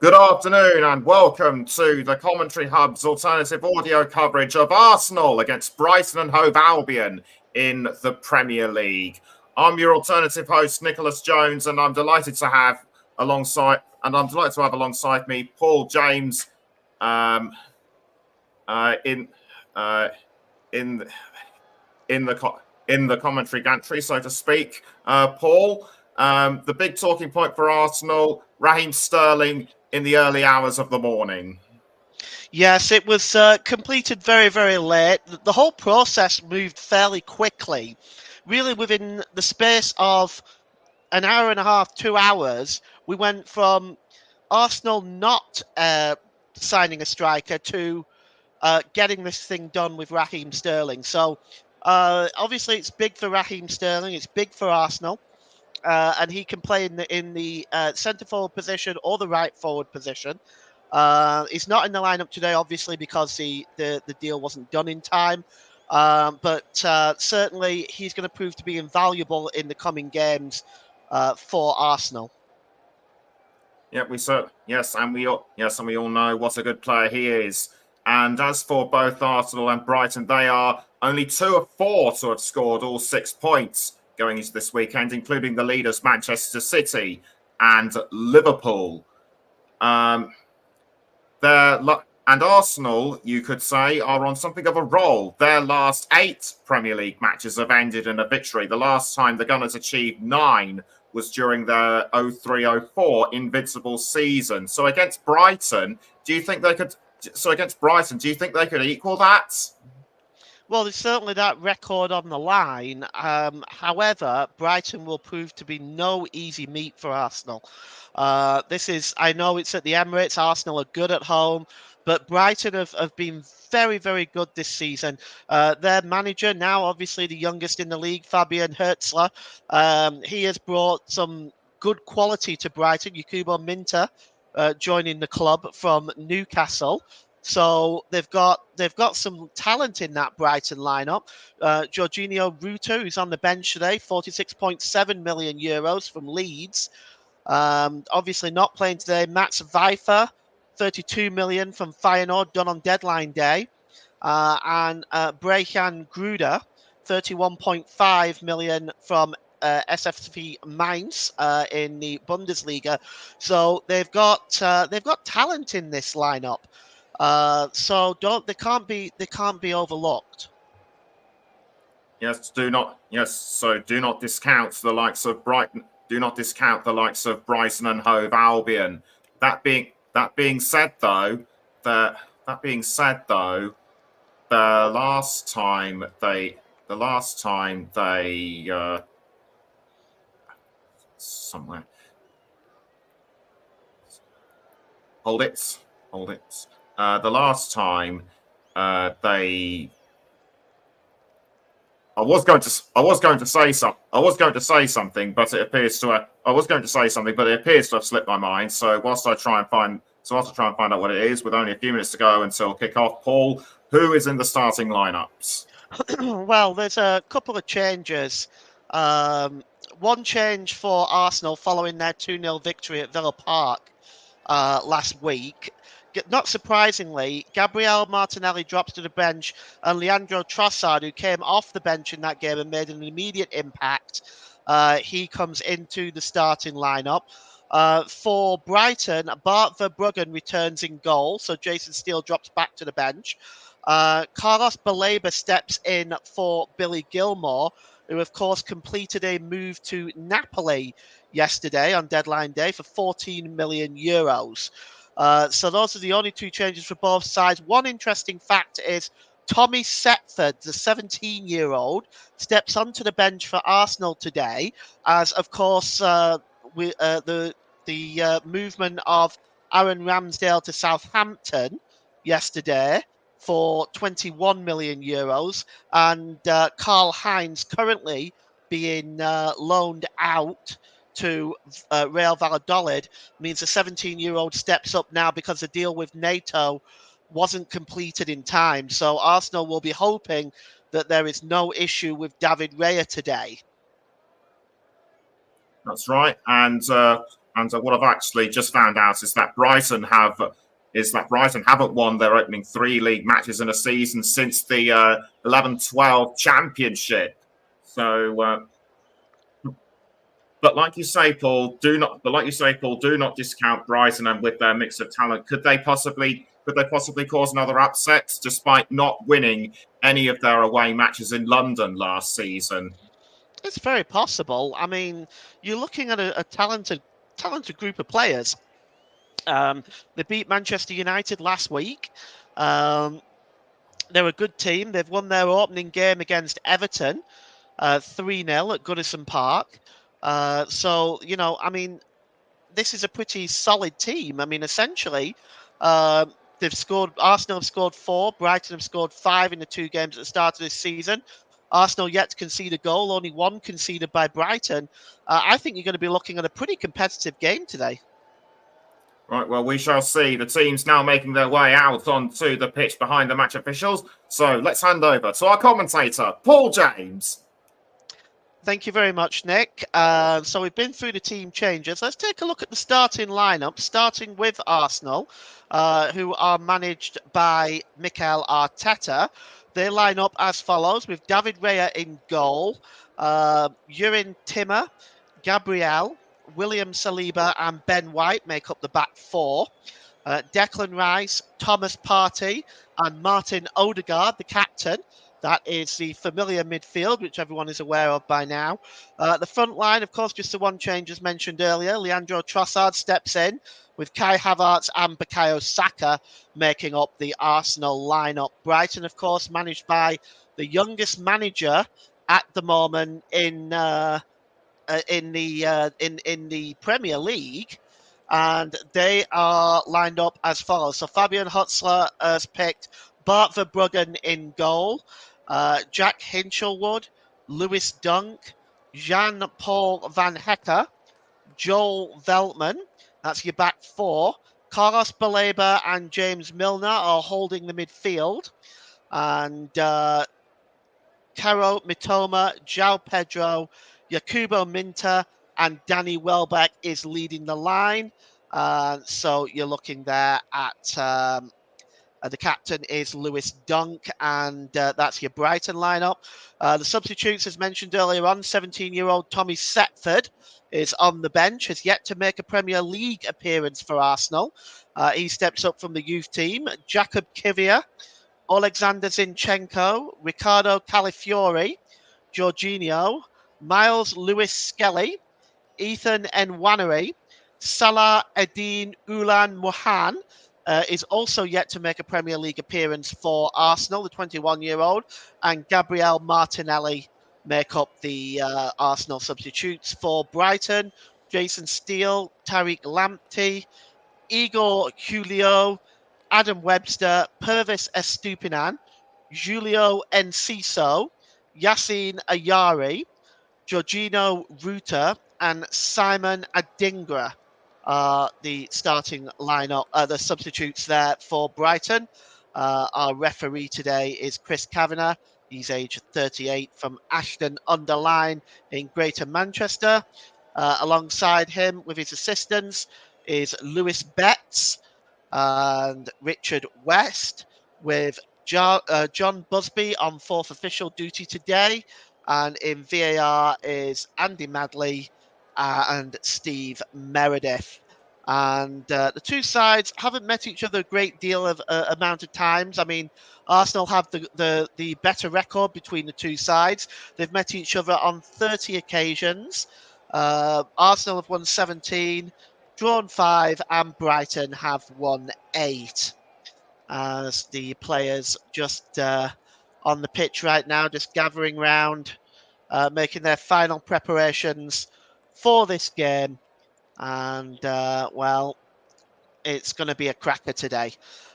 Good afternoon and welcome to the Commentary Hub's alternative audio coverage of Arsenal against Brighton and Hove Albion in the Premier League. I'm your alternative host, Nicholas Jones, and I'm delighted to have alongside me Paul James in the commentary gantry, so to speak. Paul, the big talking point for Arsenal, Raheem Sterling in the early hours of the morning. Yes, it was completed very, very late. The whole process moved fairly quickly. Really, within the space of an hour and a half, 2 hours, we went from Arsenal not signing a striker to getting this thing done with Raheem Sterling. So, obviously, it's big for Raheem Sterling. It's big for Arsenal. And he can play in the centre forward position or the right forward position. He's not in the lineup today, obviously, because the deal wasn't done in time. But certainly, he's going to prove to be invaluable in the coming games for Arsenal. Yeah, and we all know what a good player he is. And as for both Arsenal and Brighton, they are only 2 of 4 to have scored all 6 points going into this weekend, including the leaders Manchester City and Liverpool. And Arsenal, you could say, are on something of a roll. Their last 8 Premier League matches have ended in a victory. The last time the Gunners achieved 9 was during their 03-04 invincible season. So against Brighton, do you think they could equal that? Well, there's certainly that record on the line. However, Brighton will prove to be no easy meat for Arsenal. I know it's at the Emirates. Arsenal are good at home, but Brighton have been very, very good this season. Their manager, now obviously the youngest in the league, Fabian Hertzler, he has brought some good quality to Brighton. Yakubo Minter joining the club from Newcastle. So they've got some talent in that Brighton lineup. Jorginho Ruto, who's on the bench today, 46.7 million euros from Leeds. Obviously not playing today. Mats Vifer, 32 million from Feyenoord, done on deadline day. And Brejan Gruda, 31.5 million from SFC Mainz in the Bundesliga. So they've got talent in this lineup. So they can't be overlooked. So do not discount the likes of Brighton. Do not discount the likes of Brighton and Hove Albion. That being said, though, the last time they somewhere. Hold it. The last time they. I was going to say something, but it appears to have slipped my mind. So whilst I try and find out what it is, with only a few minutes to go until kick-off, Paul, who is in the starting lineups? Well, there's a couple of changes. One change for Arsenal following their 2-0 victory at Villa Park last week. Not surprisingly, Gabriel Martinelli drops to the bench, and Leandro Trossard, who came off the bench in that game and made an immediate impact, he comes into the starting lineup. For Brighton, Bart Verbruggen returns in goal, so Jason Steele drops back to the bench. Carlos Baleba steps in for Billy Gilmour, who, of course, completed a move to Napoli yesterday on deadline day for 14 million euros. So those are the only 2 changes for both sides. One interesting fact is Tommy Setford, the 17-year-old, steps onto the bench for Arsenal today, as, of course, the movement of Aaron Ramsdale to Southampton yesterday for 21 million euros, and Karl Heinz currently being loaned out to Real Valladolid means the 17-year-old steps up now because the deal with NATO wasn't completed in time. So Arsenal will be hoping that there is no issue with David Raya today. That's right. And And what I've actually just found out is that Brighton haven't won their opening 3 league matches in a season since the 11-12 championship. So, but like you say, Paul, do not discount Brighton, and with their mix of talent, could they possibly cause another upset despite not winning any of their away matches in London last season? It's very possible. I mean, you're looking at a talented group of players. They beat Manchester United last week. They're a good team. They've won their opening game against Everton 3-0 at Goodison Park. So, I mean, this is a pretty solid team. I mean, essentially, Arsenal have scored 4, Brighton have scored 5 in the 2 games at the start of this season. Arsenal yet to concede a goal, only 1 conceded by Brighton. I think you're going to be looking at a pretty competitive game today. Right, well, we shall see. The team's now making their way out onto the pitch behind the match officials. So let's hand over to our commentator, Paul James. Thank you very much, Nick. So we've been through the team changes. Let's take a look at the starting lineup, starting with Arsenal, who are managed by Mikel Arteta. They line up as follows, with David Raya in goal, Yurin Timmer, Gabriel, William Saliba and Ben White make up the back 4. Declan Rice, Thomas Partey and Martin Odegaard, the captain. That is the familiar midfield, which everyone is aware of by now. The front line, of course, just the one change as mentioned earlier. Leandro Trossard steps in with Kai Havertz and Bukayo Saka making up the Arsenal lineup. Brighton, of course, managed by the youngest manager at the moment in the Premier League, and they are lined up as follows. So Fabian Hutzler has picked Bart Verbruggen in goal, Jack Hinchelwood, Lewis Dunk, Jean-Paul Van Hecke, Joel Veltman. That's your back 4. Carlos Baleba and James Milner are holding the midfield, and Caro Mitoma, João Pedro, Jakubo Minta, and Danny Welbeck is leading the line. So you're looking there at the captain is Lewis Dunk, and that's your Brighton lineup. The substitutes, as mentioned earlier on, 17-year-old Tommy Setford is on the bench, has yet to make a Premier League appearance for Arsenal. He steps up from the youth team. Jakub Kivior, Alexander Zinchenko, Ricardo Calafiori, Jorginho, Miles Lewis Skelly, Ethan Nwaneri, Salah Eddin Ulan Mohan is also yet to make a Premier League appearance for Arsenal, the 21-year-old, and Gabriel Martinelli make up the Arsenal substitutes. For Brighton, Jason Steele, Tariq Lamptey, Igor Julio, Adam Webster, Pervis Estupinan, Julio Enciso, Yassine Ayari, Jorginho Ruta, and Simon Adingra. The starting lineup, the substitutes there for Brighton. Our referee today is Chris Kavanagh. He's aged 38 from Ashton-under-Lyne in Greater Manchester. Alongside him with his assistants is Lewis Betts and Richard West, with John Busby on 4th official duty today. And in VAR is Andy Madley and Steve Meredith. And the two sides haven't met each other a great deal of amount of times. I mean, Arsenal have the better record between the two sides. They've met each other on 30 occasions. Arsenal have won 17, drawn 5, and Brighton have won 8. As the players just on the pitch right now, just gathering round, making their final preparations for this game. And, well, it's going to be a cracker today.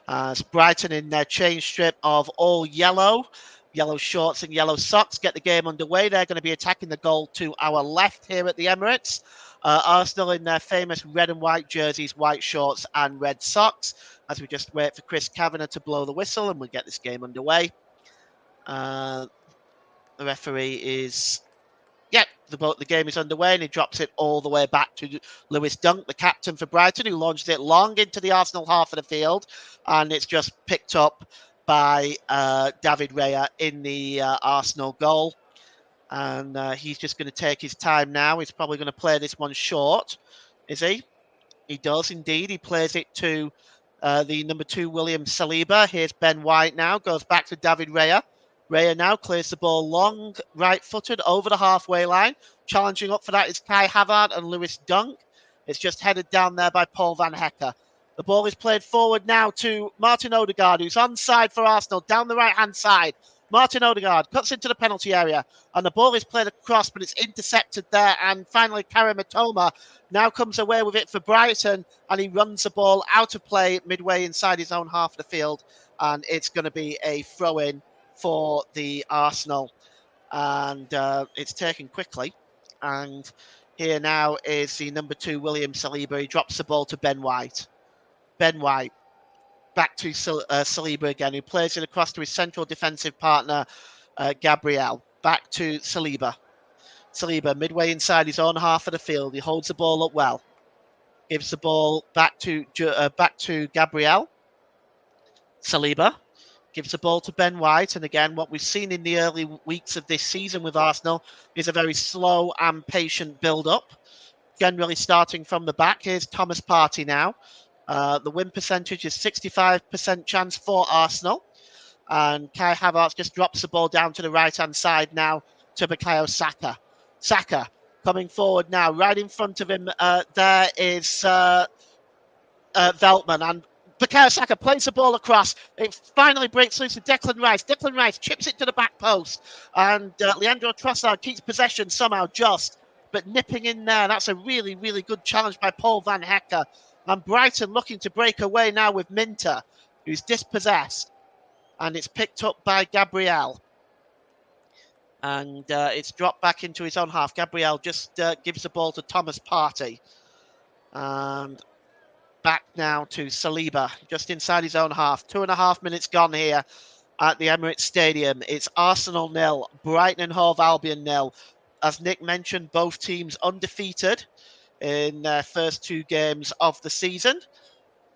As Brighton in their change strip of all yellow shorts and yellow socks get the game underway. They're going to be attacking the goal to our left here at the Emirates. Arsenal in their famous red and white jerseys, white shorts and red socks, as we just wait for Chris Kavanagh to blow the whistle and we'll get this game underway. The referee is... Yep, the game is underway, and he drops it all the way back to Lewis Dunk, the captain for Brighton, who launches it long into the Arsenal half of the field, and it's just picked up by David Raya in the Arsenal goal. And he's just going to take his time now. He's probably going to play this one short, is he? He does indeed. He plays it to the number 2, William Saliba. Here's Ben White now. Goes back to David Raya. Raya now clears the ball long, right-footed, over the halfway line. Challenging up for that is Kai Havertz and Lewis Dunk. It's just headed down there by Paul van Hecke. The ball is played forward now to Martin Odegaard, who's onside for Arsenal, down the right-hand side. Martin Odegaard cuts into the penalty area, and the ball is played across, but it's intercepted there. And finally, Karim Mitoma now comes away with it for Brighton, and he runs the ball out of play midway inside his own half of the field, and it's going to be a throw-in for the Arsenal. And it's taken quickly. And here now is the number 2, William Saliba. He drops the ball to Ben White. Ben White. Back to Saliba again, who plays it across to his central defensive partner, Gabriel. Back to Saliba. Saliba, midway inside his own half of the field. He holds the ball up well. Gives the ball back to Gabriel. Saliba gives the ball to Ben White. And again, what we've seen in the early weeks of this season with Arsenal is a very slow and patient build-up. Generally starting from the back. Here's Thomas Partey now. The win percentage is 65% chance for Arsenal. And Kai Havertz just drops the ball down to the right-hand side now to Bukayo Saka. Saka coming forward now. Right in front of him, there is Veltman. And Bukayo Saka plays the ball across. It finally breaks loose to Declan Rice. Declan Rice chips it to the back post. And Leandro Trossard keeps possession somehow but nipping in there. That's a really, really good challenge by Paul van Hecke. And Brighton looking to break away now with Minter, who's dispossessed. And it's picked up by Gabriel. And it's dropped back into his own half. Gabriel just gives the ball to Thomas Partey. And back now to Saliba, just inside his own half. 2.5 minutes gone here at the Emirates Stadium. It's Arsenal 0, Brighton and Hove Albion 0. As Nick mentioned, both teams undefeated in their first 2 games of the season.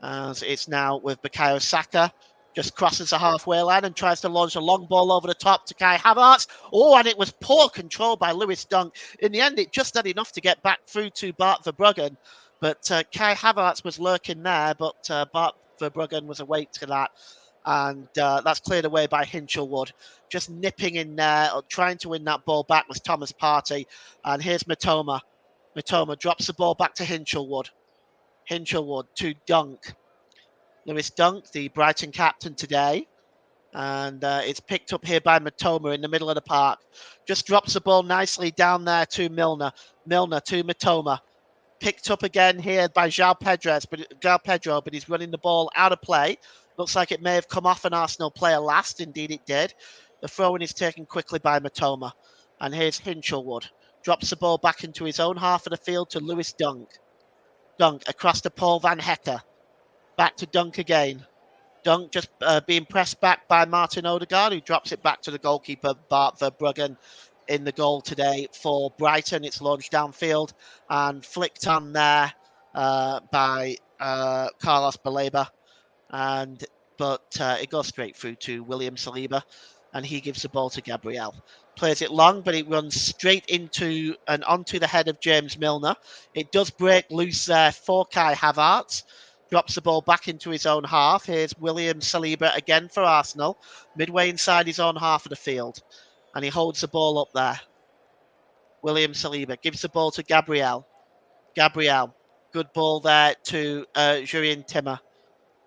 As it's now with Bukayo Saka, just crosses the halfway line and tries to launch a long ball over the top to Kai Havertz. Oh, and it was poor control by Lewis Dunk. In the end, it just had enough to get back through to Bart Verbruggen. But Kai Havertz was lurking there, but Bart Verbruggen was awake to that. And that's cleared away by Hinchelwood. Just nipping in there, trying to win that ball back was Thomas Partey. And here's Mitoma. Mitoma drops the ball back to Hinchelwood. Hinchelwood to Dunk. Lewis Dunk, the Brighton captain today. And it's picked up here by Mitoma in the middle of the park. Just drops the ball nicely down there to Milner. Milner to Mitoma. Picked up again here by João Pedro, but he's running the ball out of play. Looks like it may have come off an Arsenal player last. Indeed, it did. The throw-in is taken quickly by Mitoma. And here's Hinchelwood. Drops the ball back into his own half of the field to Lewis Dunk. Dunk across to Paul van Hecke. Back to Dunk again. Dunk just being pressed back by Martin Odegaard, who drops it back to the goalkeeper, Bart Verbruggen, in the goal today for Brighton. It's launched downfield and flicked on there by Carlos Baleba. But it goes straight through to William Saliba, and he gives the ball to Gabriel. Plays it long, but it runs straight into and onto the head of James Milner. It does break loose there for Kai Havertz. Drops the ball back into his own half. Here's William Saliba again for Arsenal, midway inside his own half of the field. And he holds the ball up there. William Saliba gives the ball to Gabriel. Gabriel, good ball there to Jurien Timmer.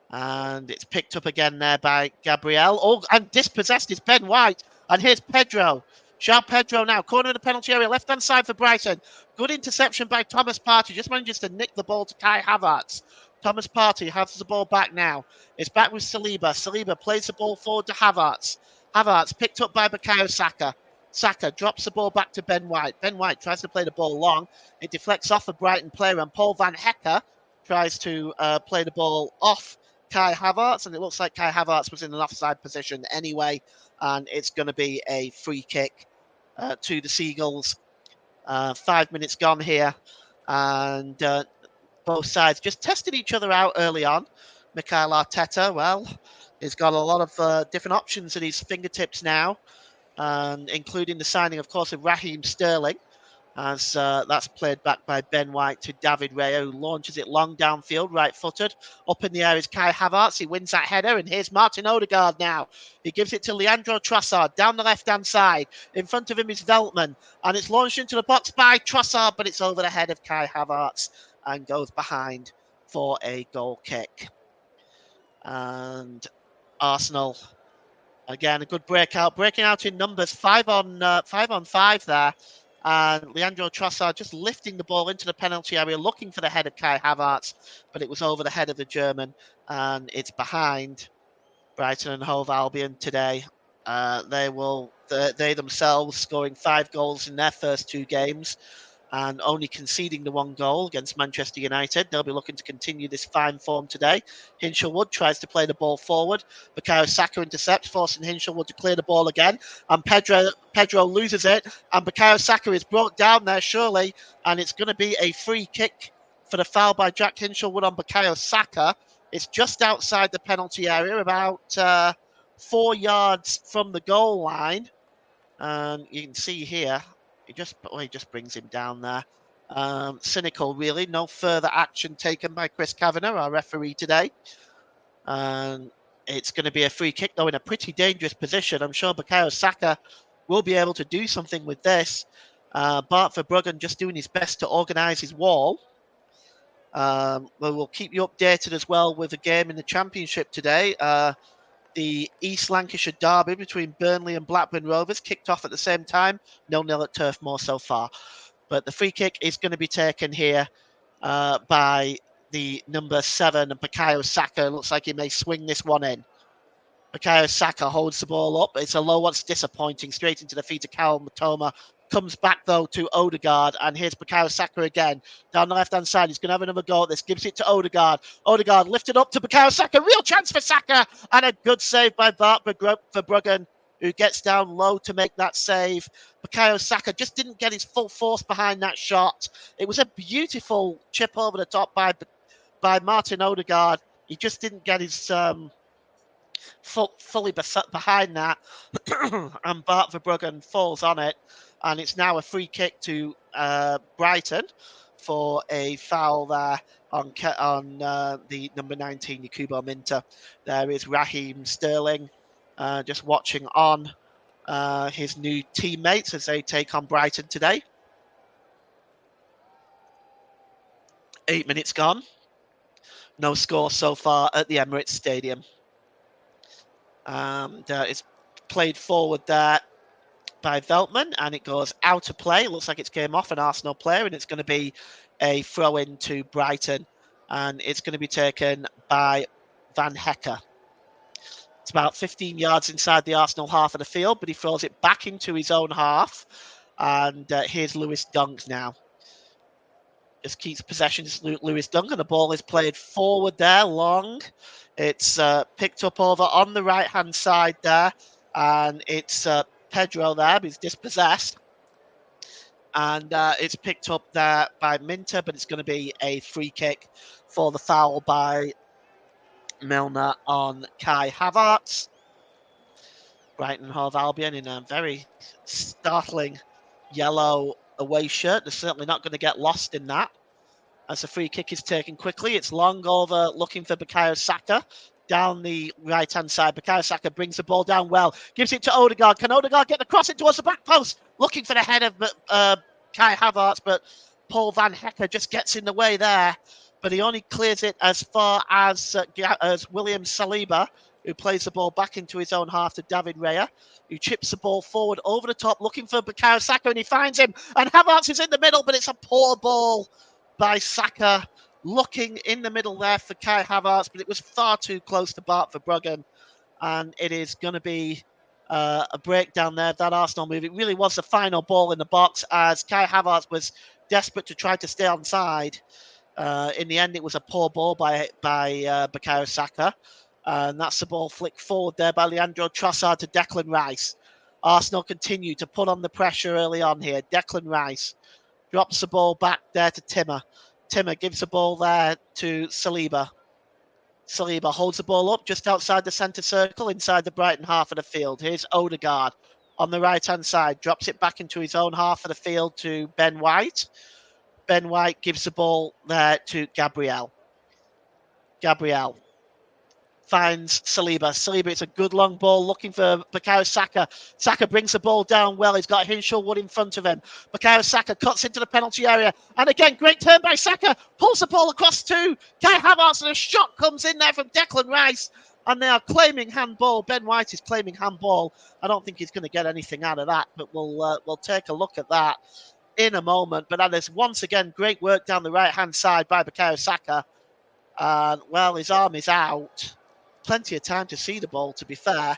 And it's picked up again there by Gabriel. Oh, and dispossessed is Ben White. And here's Pedro. João Pedro now, corner of the penalty area, left-hand side for Brighton. Good interception by Thomas Partey. Just manages to nick the ball to Kai Havertz. Thomas Partey has the ball back now. It's back with Saliba. Saliba plays the ball forward to Havertz. Havertz picked up by Bukayo Saka. Saka drops the ball back to Ben White. Ben White tries to play the ball long. It deflects off a Brighton player, and Paul van Hecke tries to play the ball off Kai Havertz, and it looks like Kai Havertz was in an offside position anyway, and it's going to be a free kick to the Seagulls. 5 minutes gone here, and both sides just tested each other out early on. Mikel Arteta, well, he's got a lot of different options at his fingertips now, and including the signing, of course, of Raheem Sterling, as that's played back by Ben White to David Raya, who launches it long downfield, right-footed. Up in the air is Kai Havertz. He wins that header, and here's Martin Odegaard now. He gives it to Leandro Trossard down the left-hand side. In front of him is Veltman, and it's launched into the box by Trossard, but it's over the head of Kai Havertz and goes behind for a goal kick. And Arsenal, again, a good breaking out in numbers, 5 on 5 there. And Leandro Trossard just lifting the ball into the penalty area, looking for the head of Kai Havertz, but it was over the head of the German, and it's behind Brighton and Hove Albion today. They themselves scoring 5 goals in their first 2 games, and only conceding the 1 goal against Manchester United. They'll be looking to continue this fine form today. Hinshelwood tries to play the ball forward. Bukayo Saka intercepts, forcing Hinshelwood to clear the ball again. And Pedro loses it. And Bukayo Saka is brought down there, surely. And it's going to be a free kick for the foul by Jack Hinshelwood on Bukayo Saka. It's just outside the penalty area, about 4 yards from the goal line. And you can see here, he just brings him down there. Cynical, really. No further action taken by Chris Kavanagh, our referee today. And it's going to be a free kick, though, in a pretty dangerous position. I'm sure Bukayo Saka will be able to do something with this. Bart Verbruggen just doing his best to organise his wall. We'll keep you updated as well with a game in the Championship today. The East Lancashire derby between Burnley and Blackburn Rovers kicked off at the same time. 0-0 at Turf Moor so far. But the free kick is going to be taken here by the number 7, Bukayo Saka. Looks like he may swing this one in. Bukayo Saka holds the ball up. It's a low one. It's disappointing. Straight into the feet of Kyle Matoma. Comes back, though, to Odegaard. And here's Bukayo Saka again. Down the left-hand side. He's going to have another go at this. Gives it to Odegaard. Odegaard lifted up to Bukayo Saka. Real chance for Saka. And a good save by Bart Verbruggen, who gets down low to make that save. Bukayo Saka just didn't get his full force behind that shot. It was a beautiful chip over the top by Martin Odegaard. He just didn't get his fully behind that. And Bart Verbruggen falls on it. And it's now a free kick to Brighton for a foul there on the number 19, Yakubo Minter. There is Raheem Sterling just watching on his new teammates as they take on Brighton today. 8 minutes gone. No score so far at the Emirates Stadium. It's played forward there by Veltman, and it goes out of play. It looks like it's came off an Arsenal player, and it's going to be a throw-in to Brighton, and it's going to be taken by Van Hecker. It's about 15 yards inside the Arsenal half of the field, but he throws it back into his own half, and here's Lewis Dunk now. Just keeps possession, Lewis Dunk, and the ball is played forward there, long. It's picked up over on the right-hand side there, and it's Pedro there, but he's dispossessed. And it's picked up there by Minter, but it's going to be a free kick for the foul by Milner on Kai Havertz. Brighton Hove Albion in a very startling yellow away shirt. They're certainly not going to get lost in that. As the free kick is taken quickly, it's long over looking for Bukayo Saka. Down the right-hand side, Bukayo Saka brings the ball down well. Gives it to Odegaard. Can Odegaard get the cross in towards the back post? Looking for the head of Kai Havertz, but Paul Van Hecker just gets in the way there. But he only clears it as far as William Saliba, who plays the ball back into his own half to David Raya, who chips the ball forward over the top, looking for Bukayo Saka, and he finds him. And Havertz is in the middle, but it's a poor ball by Saka, looking in the middle there for Kai Havertz, but it was far too close to Bart Verbruggen, and it is going to be a breakdown there of that Arsenal move. It really was the final ball in the box, as Kai Havertz was desperate to try to stay onside. In the end, it was a poor ball by Bukayo Saka, and that's the ball flicked forward there by Leandro Trossard to Declan Rice. Arsenal continue to put on the pressure early on here. Declan Rice Drops the ball back there to Timmer. Timmer gives the ball there to Saliba. Saliba holds the ball up just outside the centre circle, inside the Brighton half of the field. Here's Odegaard on the right-hand side. Drops it back into his own half of the field to Ben White. Ben White gives the ball there to Gabriel. Gabriel finds Saliba. Saliba, it's a good long ball looking for Bukayo Saka. Saka brings the ball down well. He's got Hinshelwood in front of him. Bukayo Saka cuts into the penalty area. And again, great turn by Saka. Pulls the ball across to Kai Havertz, and a shot comes in there from Declan Rice. And they are claiming handball. Ben White is claiming handball. I don't think he's going to get anything out of that, but we'll take a look at that in a moment. But that is once again great work down the right-hand side by Bukayo Saka. And, well, his arm is out. Plenty of time to see the ball, to be fair.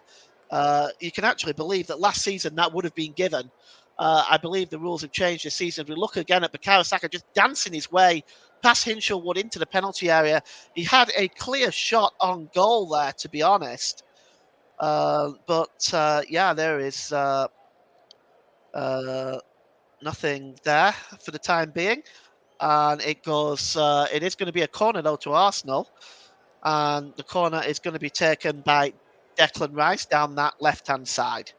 You can actually believe that last season that would have been given. I believe the rules have changed this season. We look again at Bukayo Saka just dancing his way past Hinshelwood into the penalty area. He had a clear shot on goal there, to be honest. Yeah, there is nothing there for the time being. And it is going to be a corner, though, to Arsenal. And the corner is going to be taken by Declan Rice down that left-hand side.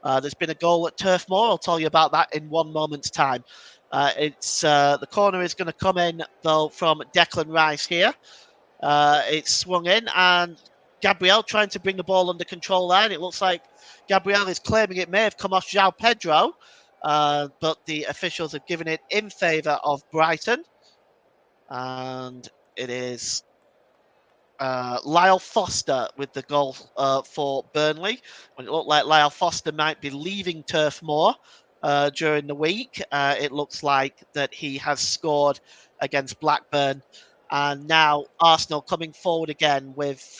There's been a goal at Turf Moor. I'll tell you about that in one moment's time. The corner is going to come in, though, from Declan Rice here. It's swung in, and Gabriel trying to bring the ball under control there. And it looks like Gabriel is claiming it may have come off João Pedro, but the officials have given it in favour of Brighton. And it is Lyle Foster with the goal for Burnley. When it looked like Lyle Foster might be leaving Turf Moor during the week, it looks like that he has scored against Blackburn. And now Arsenal coming forward again with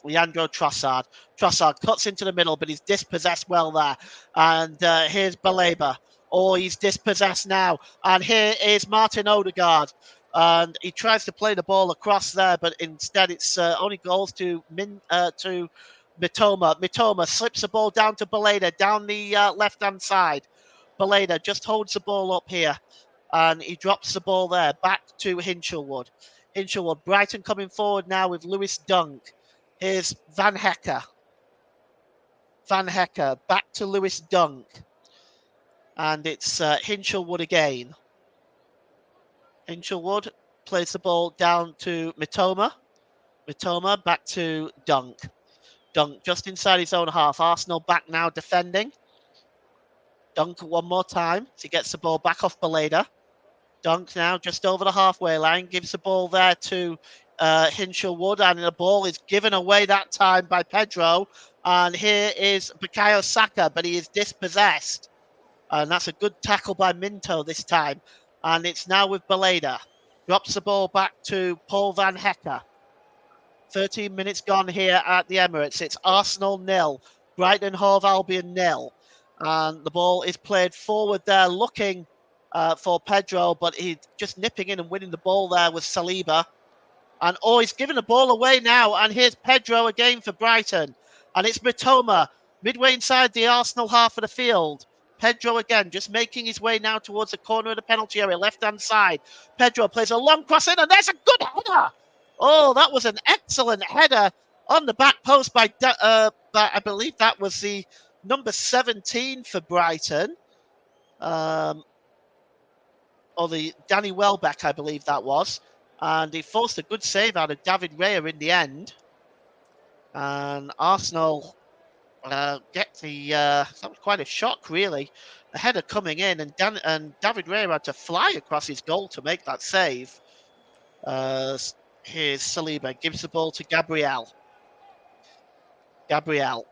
Leandro Trossard. Trossard cuts into the middle, but he's dispossessed well there. And here's Baleba. Oh, he's dispossessed now. And here is Martin Odegaard. And he tries to play the ball across there, but instead it's only goals to Mitoma. Mitoma slips the ball down to Baleda down the left-hand side. Baleda just holds the ball up here, and he drops the ball there back to Hinshelwood. Hinshelwood, Brighton coming forward now with Lewis Dunk. Here's Van Hecker. Van Hecker back to Lewis Dunk. And it's Hinshelwood again. Hinshelwood plays the ball down to Mitoma. Mitoma back to Dunk. Dunk just inside his own half. Arsenal back now defending. Dunk one more time. He gets the ball back off Baleda. Dunk now just over the halfway line. Gives the ball there to Hinshelwood. And the ball is given away that time by Pedro. And here is Bukayo Saka, but he is dispossessed. And that's a good tackle by Minto this time. And it's now with Baleda. Drops the ball back to Paul Van Hecker. 13 minutes gone here at the Emirates. It's Arsenal 0, Brighton Hove Albion 0. And the ball is played forward there, looking for Pedro, but he's just nipping in and winning the ball there with Saliba. And he's giving the ball away now. And here's Pedro again for Brighton. And it's Mitoma, midway inside the Arsenal half of the field. Pedro again, just making his way now towards the corner of the penalty area, left-hand side. Pedro plays a long cross in, and there's a good header. Oh, that was an excellent header on the back post by I believe that was the number 17 for Brighton. Or the Danny Welbeck, I believe that was. And he forced a good save out of David Raya in the end. And Arsenal get the that was quite a shock, really. A header coming in, and David Raya had to fly across his goal to make that save. Here's Saliba, gives the ball to Gabriel. Gabriel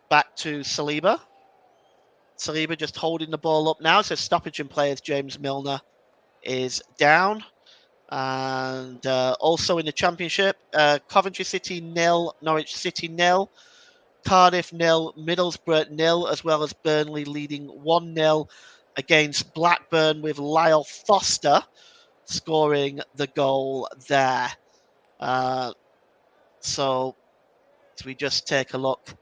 back to Saliba. Saliba just holding the ball up now. So stoppage in play as James Milner is down. And also in the Championship, Coventry City 0, Norwich City 0, Cardiff 0, Middlesbrough 0, as well as Burnley leading 1-0 against Blackburn with Lyle Foster scoring the goal there. So we just take a look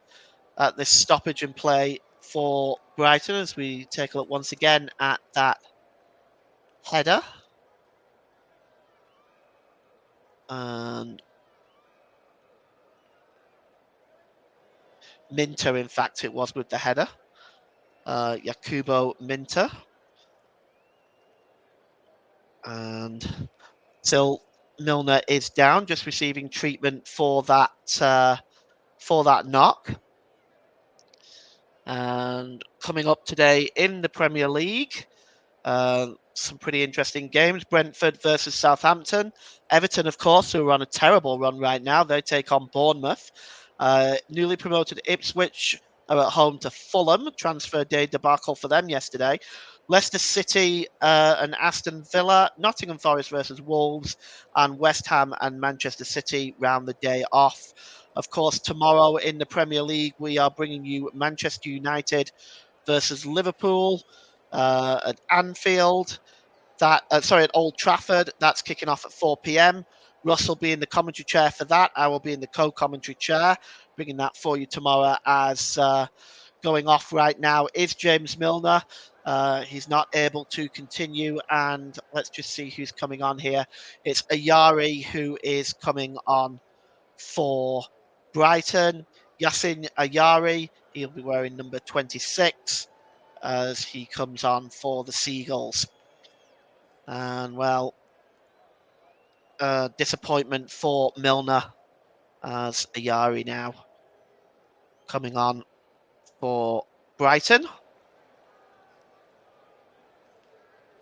at this stoppage in play for Brighton as we take a look once again at that header. And Minter, in fact, it was with the header. Jakubo Minter. And till Milner is down, just receiving treatment for that knock. And coming up today in the Premier League, some pretty interesting games. Brentford versus Southampton. Everton, of course, who are on a terrible run right now. They take on Bournemouth. Newly promoted Ipswich are at home to Fulham. Transfer day debacle for them yesterday. Leicester City and Aston Villa. Nottingham Forest versus Wolves. And West Ham and Manchester City round the day off. Of course, tomorrow in the Premier League, we are bringing you Manchester United versus Liverpool at Anfield. At Old Trafford. That's kicking off at 4 p.m. Russ will be in the commentary chair for that. I will be in the co-commentary chair, bringing that for you tomorrow. As going off right now is James Milner. He's not able to continue, and let's just see who's coming on here. It's Ayari who is coming on for Brighton. Yassin Ayari, he'll be wearing number 26 as he comes on for the Seagulls. And well, disappointment for Milner as Ayari now coming on for Brighton.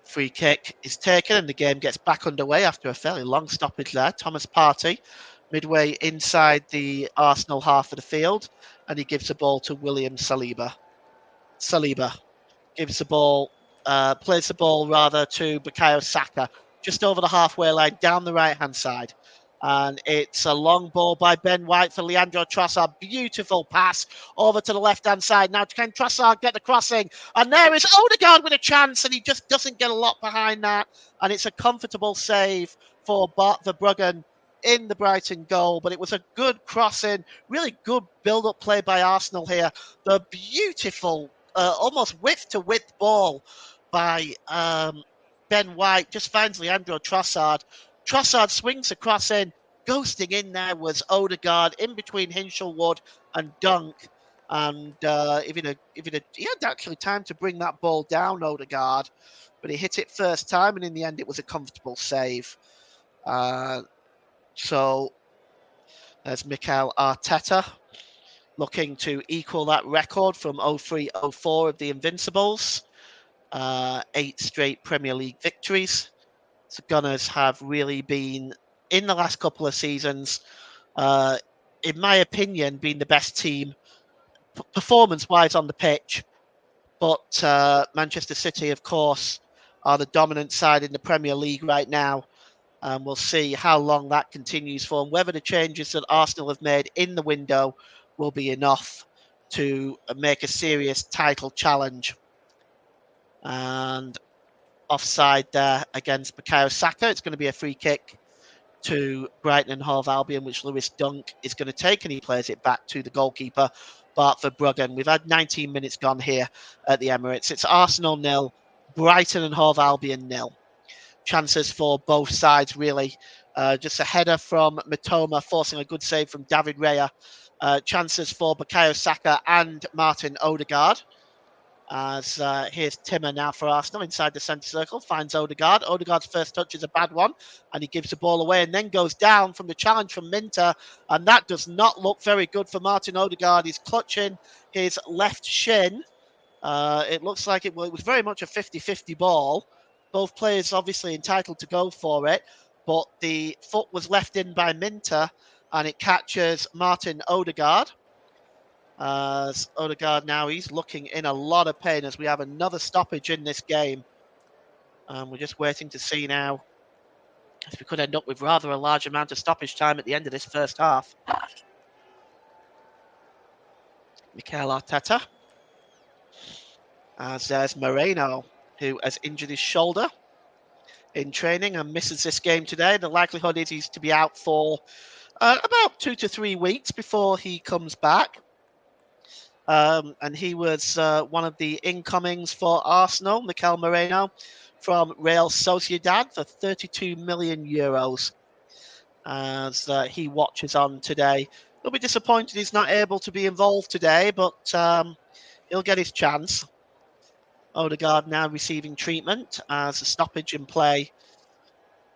Free kick is taken and the game gets back underway after a fairly long stoppage there. Thomas Partey midway inside the Arsenal half of the field, and he gives the ball to William Saliba. Saliba gives the ball, plays the ball rather to Bukayo Saka, just over the halfway line, down the right-hand side. And it's a long ball by Ben White for Leandro Trossard. Beautiful pass over to the left-hand side. Now can Trossard get the crossing? And there is Odegaard with a chance, and he just doesn't get a lot behind that. And it's a comfortable save for Bart Verbruggen in the Brighton goal. But it was a good crossing, really good build-up play by Arsenal here. The beautiful almost width-to-width ball by Ben White just finds Leandro Trossard. Trossard swings across in. Ghosting in there was Odegaard in between Hinshelwood and Dunk. And he had actually time to bring that ball down, Odegaard, but he hit it first time, and in the end, it was a comfortable save. So there's Mikel Arteta looking to equal that record from 03-04 of the Invincibles. 8 straight Premier League victories. So Gunners have really been, in the last couple of seasons, in my opinion, been the best team performance-wise on the pitch. But Manchester City, of course, are the dominant side in the Premier League right now. And we'll see how long that continues for, and whether the changes that Arsenal have made in the window will be enough to make a serious title challenge. And offside there against Bukayo Saka. It's going to be a free kick to Brighton and Hove Albion, which Lewis Dunk is going to take, and he plays it back to the goalkeeper, Bart Verbruggen. We've had 19 minutes gone here at the Emirates. It's Arsenal 0, Brighton and Hove Albion 0. Chances for both sides, really. Just a header from Mitoma, forcing a good save from David Raya. Chances for Bukayo Saka and Martin Odegaard. As here's Timmer now for Arsenal inside the centre circle, finds Odegaard. Odegaard's first touch is a bad one, and he gives the ball away and then goes down from the challenge from Minter, and that does not look very good for Martin Odegaard. He's clutching his left shin. It looks like it was very much a 50-50 ball. Both players obviously entitled to go for it, but the foot was left in by Minter, and it catches Martin Odegaard. As Odegaard now, he's looking in a lot of pain as we have another stoppage in this game. We're just waiting to see now if we could end up with rather a large amount of stoppage time at the end of this first half. Mikel Arteta. As there's Moreno, who has injured his shoulder in training and misses this game today. The likelihood is he's to be out for about 2 to 3 weeks before he comes back. and he was one of the incomings for Arsenal, Mikel Moreno, from Real Sociedad for 32 million euros. As he watches on today, he'll be disappointed he's not able to be involved today, but he'll get his chance. Odegaard now receiving treatment as a stoppage in play.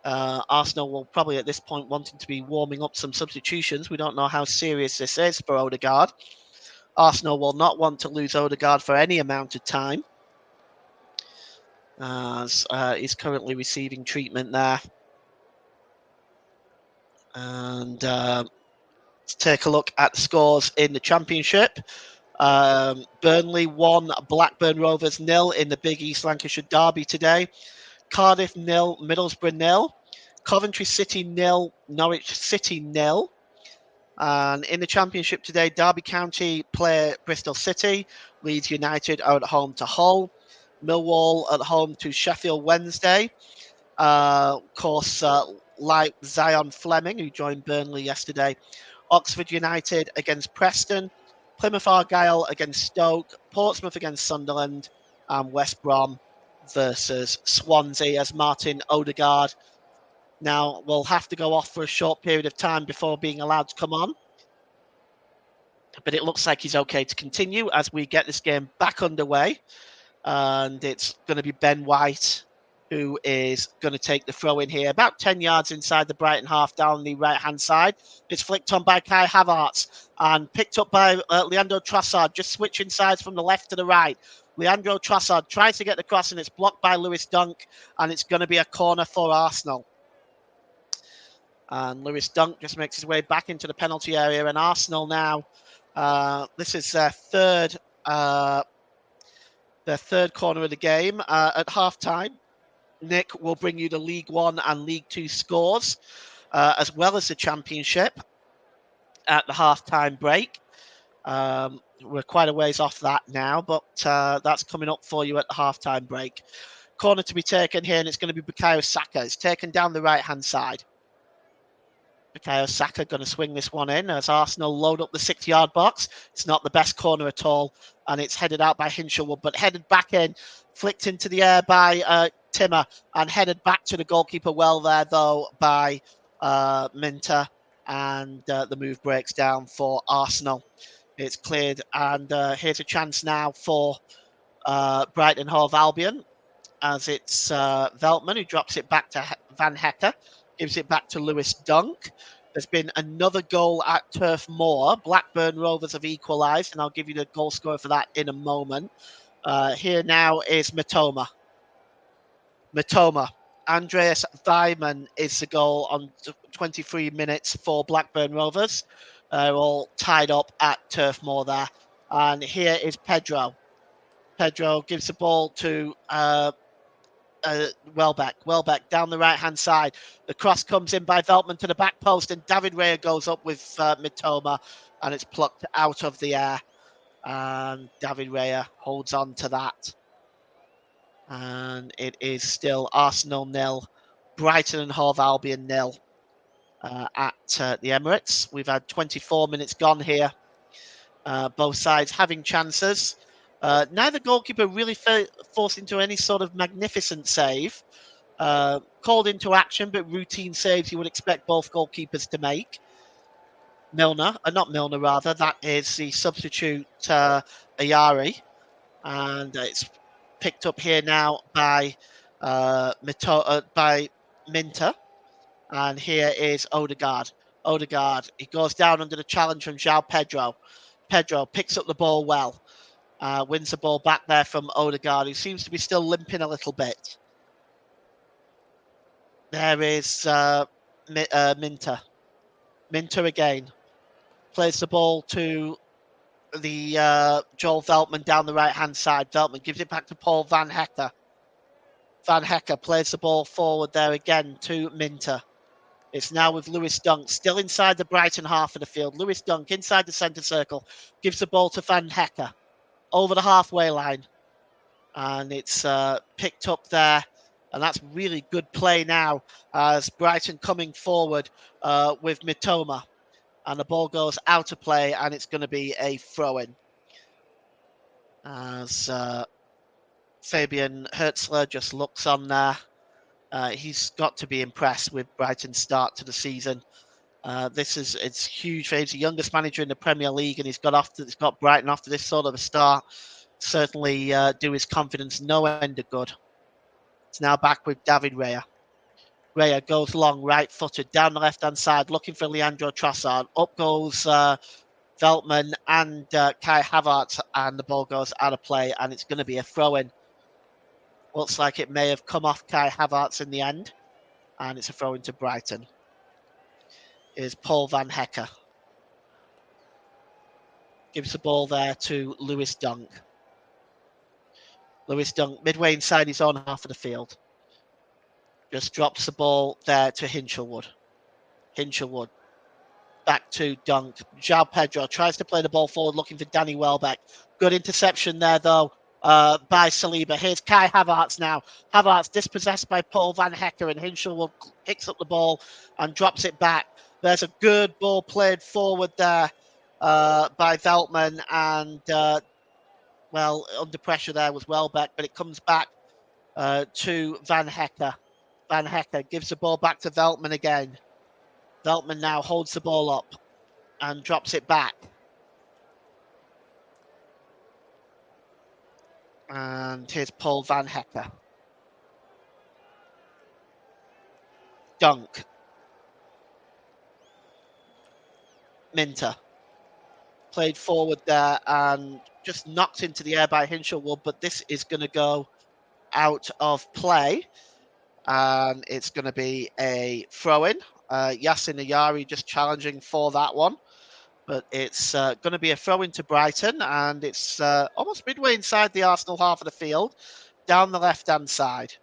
Arsenal will probably at this point wanting to be warming up some substitutions. We don't know how serious this is for Odegaard. Arsenal will not want to lose Odegaard for any amount of time, as he's currently receiving treatment there. And let's take a look at the scores in the Championship. Burnley 1, Blackburn Rovers 0 in the big East Lancashire derby today. Cardiff 0, Middlesbrough 0. Coventry City 0, Norwich City 0. And in the Championship today, Derby County play Bristol City. Leeds United are at home to Hull. Millwall at home to Sheffield Wednesday. Of course, like Zion Fleming, who joined Burnley yesterday. Oxford United against Preston. Plymouth Argyle against Stoke. Portsmouth against Sunderland. And West Brom versus Swansea, as Martin Odegaard now will have to go off for a short period of time before being allowed to come on. But it looks like he's okay to continue as we get this game back underway. And it's going to be Ben White who is going to take the throw in here, about 10 yards inside the Brighton half down the right-hand side. It's flicked on by Kai Havertz and picked up by Leandro Trossard, just switching sides from the left to the right. Leandro Trossard tries to get the cross and it's blocked by Lewis Dunk, and it's going to be a corner for Arsenal. And Lewis Dunk just makes his way back into the penalty area, and Arsenal now, this is their third corner of the game at half-time. Nick will bring you the League One and League Two scores, as well as the Championship at the half-time break. We're quite a ways off that now, but that's coming up for you at the half-time break. Corner to be taken here, and it's going to be Bukayo Saka. It's taken down the right-hand side. Bukayo Saka going to swing this one in as Arsenal load up the 6-yard box. It's not the best corner at all, and it's headed out by Hinshelwood, but headed back in, flicked into the air by Timmer, and headed back to the goalkeeper well there, though, by Minter, and the move breaks down for Arsenal. It's cleared, and here's a chance now for Brighton Hove Albion, as it's Veltman who drops it back to Van Hecker, gives it back to Lewis Dunk. There's been another goal at Turf Moor. Blackburn Rovers have equalised, and I'll give you the goal scorer for that in a moment. Here now is Matoma. Andreas Weimann is the goal on 23 minutes for Blackburn Rovers. They're all tied up at Turf Moor there. And here is Pedro. Pedro gives the ball to Welbeck down the right-hand side. The cross comes in by Veltman to the back post, and David Raya goes up with Mitoma, and it's plucked out of the air. And David Raya holds on to that. And it is still Arsenal 0, Brighton and Hove Albion 0 at the Emirates. We've had 24 minutes gone here. Both sides having chances. Neither goalkeeper really forced into any sort of magnificent save. Called into action, but routine saves you would expect both goalkeepers to make. That is the substitute Ayari. And it's picked up here now by Minter. And here is Odegaard. He goes down under the challenge from João Pedro. Pedro picks up the ball well. Wins the ball back there from Odegaard, who seems to be still limping a little bit. There is Minter. Minter again. Plays the ball to the Joel Veltman down the right-hand side. Veltman gives it back to Paul Van Hecker. Van Hecker plays the ball forward there again to Minter. It's now with Lewis Dunk, still inside the Brighton half of the field. Lewis Dunk inside the centre circle, gives the ball to Van Hecker over the halfway line. And it's picked up there. And that's really good play now as Brighton coming forward with Mitoma. And the ball goes out of play, and it's going to be a throw-in. as Fabian Hertzler just looks on there. He's got to be impressed with Brighton's start to the season. It's huge for him. He's the youngest manager in the Premier League, and he's got Brighton off to this sort of a start. Certainly do his confidence no end of good. It's now back with David Raya. Raya goes long, right-footed, down the left-hand side, looking for Leandro Trossard. Up goes Veltman and Kai Havertz, and the ball goes out of play, and it's going to be a throw-in. Looks like it may have come off Kai Havertz in the end, and it's a throw-in to Brighton. Is Paul Van Hecke. Gives the ball there to Lewis Dunk. Lewis Dunk, midway inside his own half of the field. Just drops the ball there to Hinchelwood. Hinchelwood back to Dunk. João Pedro tries to play the ball forward, looking for Danny Welbeck. Good interception there, though, by Saliba. Here's Kai Havertz now. Havertz dispossessed by Paul Van Hecke, and Hinchelwood picks up the ball and drops it back. There's a good ball played forward there by Veltman, and under pressure there was Welbeck, but it comes back to Van Hecke. Van Hecke gives the ball back to Veltman again. Veltman now holds the ball up and drops it back. And here's Paul Van Hecke. Dunk. Minter. Played forward there and just knocked into the air by Hinchelwood, but this is going to go out of play. And it's going to be a throw-in. Yassin Ayari just challenging for that one. But it's going to be a throw-in to Brighton, and it's almost midway inside the Arsenal half of the field, down the left-hand side.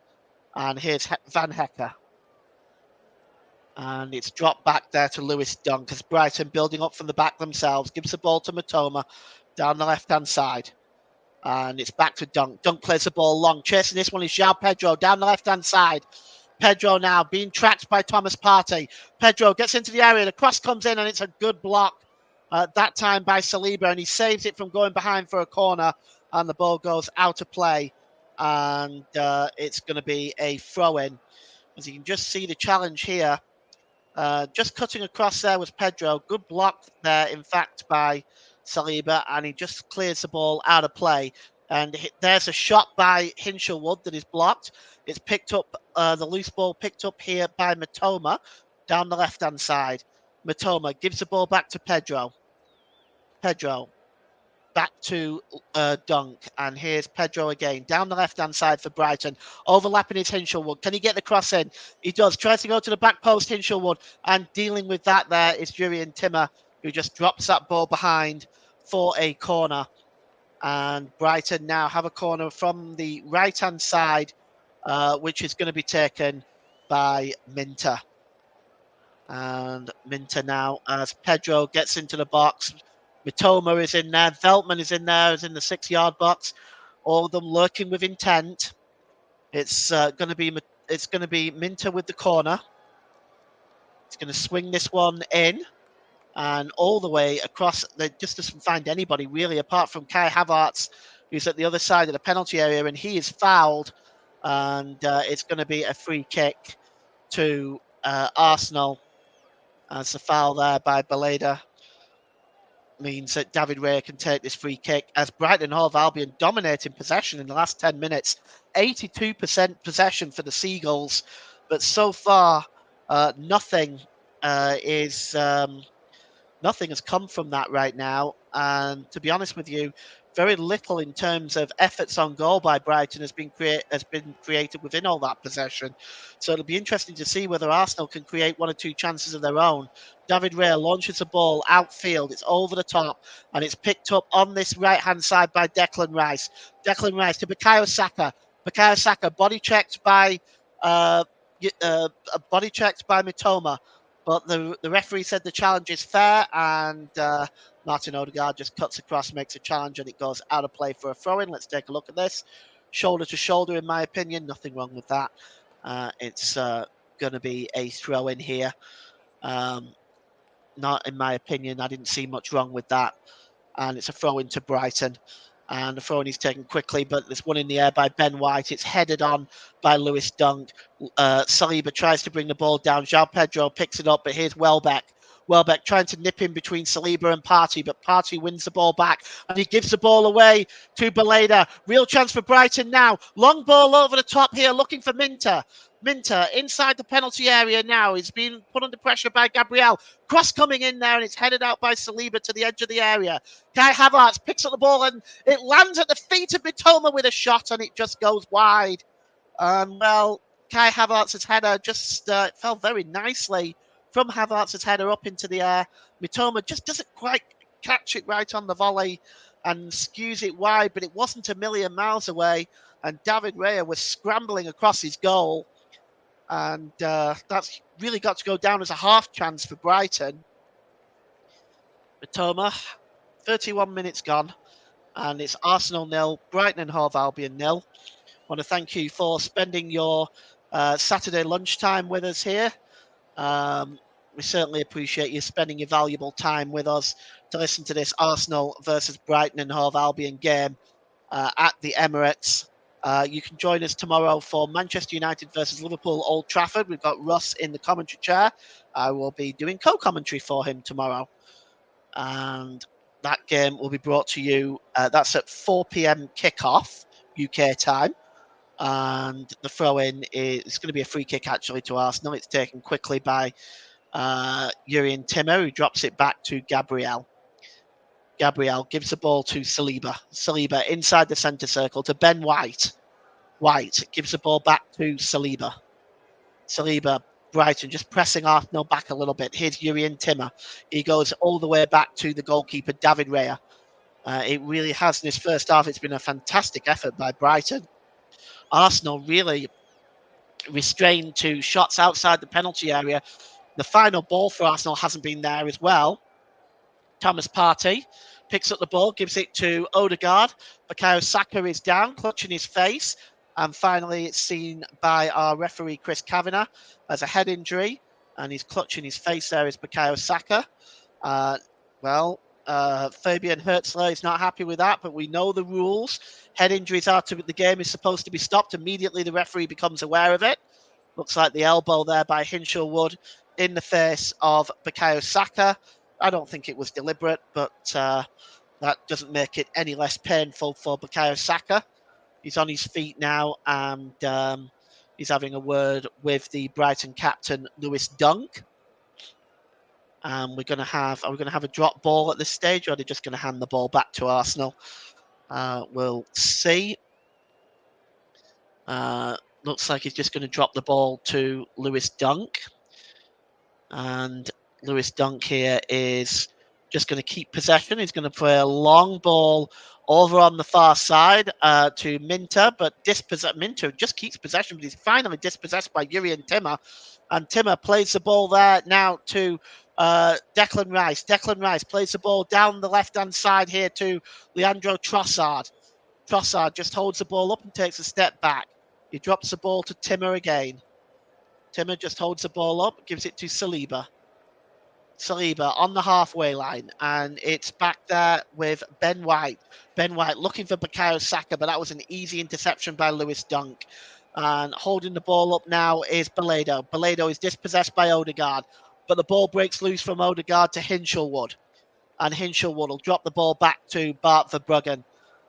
And here's Van Hecke. And it's dropped back there to Lewis Dunk as Brighton, building up from the back themselves, gives the ball to Matoma down the left-hand side. And it's back to Dunk. Dunk plays the ball long. Chasing this one is João Pedro down the left-hand side. Pedro now being tracked by Thomas Partey. Pedro gets into the area. The cross comes in, and it's a good block that time by Saliba, and he saves it from going behind for a corner, and the ball goes out of play, and it's going to be a throw-in. As you can just see the challenge here. Just cutting across there was Pedro. Good block there, in fact, by Saliba, and he just clears the ball out of play. And there's a shot by Hinchelwood that is blocked. It's picked up, the loose ball picked up here by Matoma down the left-hand side. Matoma gives the ball back to Pedro. Pedro back to Dunk, and here's Pedro again down the left-hand side for Brighton, overlapping his Hinchelwood. Can he get the cross in? He does. Tries to go to the back post, Hinchelwood, and dealing with that there is Jurrien Timmer, who just drops that ball behind for a corner. And Brighton now have a corner from the right-hand side, which is going to be taken by Minter. And Minter now, as Pedro gets into the box, Matoma is in there, Veltman is in there, is in the 6-yard box. All of them lurking with intent. It's going to be Minter with the corner. It's going to swing this one in and all the way across. They just doesn't find anybody really, apart from Kai Havertz, who's at the other side of the penalty area, and he is fouled. And it's going to be a free kick to Arsenal, as the foul there by Baleda means that David Raya can take this free kick, as Brighton Hove Albion dominating possession in the last 10 minutes. 82% possession for the Seagulls, but so far nothing has come from that right now. And to be honest with you, very little in terms of efforts on goal by Brighton has been created within all that possession. So it'll be interesting to see whether Arsenal can create one or two chances of their own. David Raya launches the ball outfield. It's over the top, and it's picked up on this right-hand side by Declan Rice. Declan Rice to Bukayo Saka. Bukayo Saka body checked by Matoma. But the referee said the challenge is fair, and Martin Odegaard just cuts across, makes a challenge, and it goes out of play for a throw-in. Let's take a look at this. Shoulder to shoulder, in my opinion. Nothing wrong with that. It's going to be a throw-in here. Not in my opinion. I didn't see much wrong with that. And it's a throw-in to Brighton. And the throw-in is taken quickly, but there's one in the air by Ben White. It's headed on by Lewis Dunk. Saliba tries to bring the ball down. João Pedro picks it up, but here's Welbeck. Welbeck trying to nip in between Saliba and Partey, but Partey wins the ball back, and he gives the ball away to Baleda. Real chance for Brighton now. Long ball over the top here, looking for Minter. Minter inside the penalty area now. He's been put under pressure by Gabriel. Cross coming in there, and it's headed out by Saliba to the edge of the area. Kai Havertz picks up the ball, and it lands at the feet of Mitoma with a shot, and it just goes wide. Well, Kai Havertz's header just fell very nicely from Havertz's header up into the air. Mitoma just doesn't quite catch it right on the volley and skews it wide, but it wasn't a million miles away. And David Raya was scrambling across his goal. And that's really got to go down as a half chance for Brighton. Mitoma, 31 minutes gone. And it's Arsenal 0, Brighton and Hove Albion 0. I want to thank you for spending your Saturday lunchtime with us here. We certainly appreciate you spending your valuable time with us to listen to this Arsenal versus Brighton and Hove Albion game at the Emirates. You can join us tomorrow for Manchester United versus Liverpool Old Trafford. We've got Russ in the commentary chair. I will be doing co-commentary for him tomorrow. And that game will be brought to you. That's at 4 p.m. kickoff UK time. And the throw-in is going to be a free kick, actually, to Arsenal. It's taken quickly by Jurrien Timmer, who drops it back to Gabriel. Gabriel gives the ball to Saliba. Saliba inside the centre circle to Ben White. White gives the ball back to Saliba. Saliba, Brighton just pressing Arsenal back a little bit. Here's Jurrien Timmer. He goes all the way back to the goalkeeper, David Raya. It really has in this first half. It's been a fantastic effort by Brighton. Arsenal really restrained to shots outside the penalty area. The final ball for Arsenal hasn't been there as well. Thomas Partey picks up the ball, gives it to Odegaard. Bukayo Saka is down, clutching his face. And finally, it's seen by our referee, Chris Kavanagh, as a head injury. And he's clutching his face there is Bukayo Saka. Fabian Hertzler is not happy with that, but we know the rules. Head injuries are the game is supposed to be stopped. Immediately, the referee becomes aware of it. Looks like the elbow there by Hinshelwood in the face of Bukayo Saka. I don't think it was deliberate, but that doesn't make it any less painful for Bukayo Saka. He's on his feet now, and he's having a word with the Brighton captain, Lewis Dunk. Are we going to have a drop ball at this stage, or are they just going to hand the ball back to Arsenal? We'll see. Looks like he's just going to drop the ball to Lewis Dunk. And Lewis Dunk here is just going to keep possession. He's going to play a long ball over on the far side to Minter, but Minter just keeps possession, but he's finally dispossessed by Jurrien Timmer. And Timmer plays the ball there now to Declan Rice. Declan Rice plays the ball down the left-hand side here to Leandro Trossard. Trossard just holds the ball up and takes a step back. He drops the ball to Timmer again. Timmer just holds the ball up, gives it to Saliba. Saliba on the halfway line, and it's back there with Ben White. Ben White looking for Bukayo Saka, but that was an easy interception by Lewis Dunk. And holding the ball up now is Baleda. Baleda is dispossessed by Odegaard, but the ball breaks loose from Odegaard to Hinshelwood. And Hinshelwood will drop the ball back to Bart Verbruggen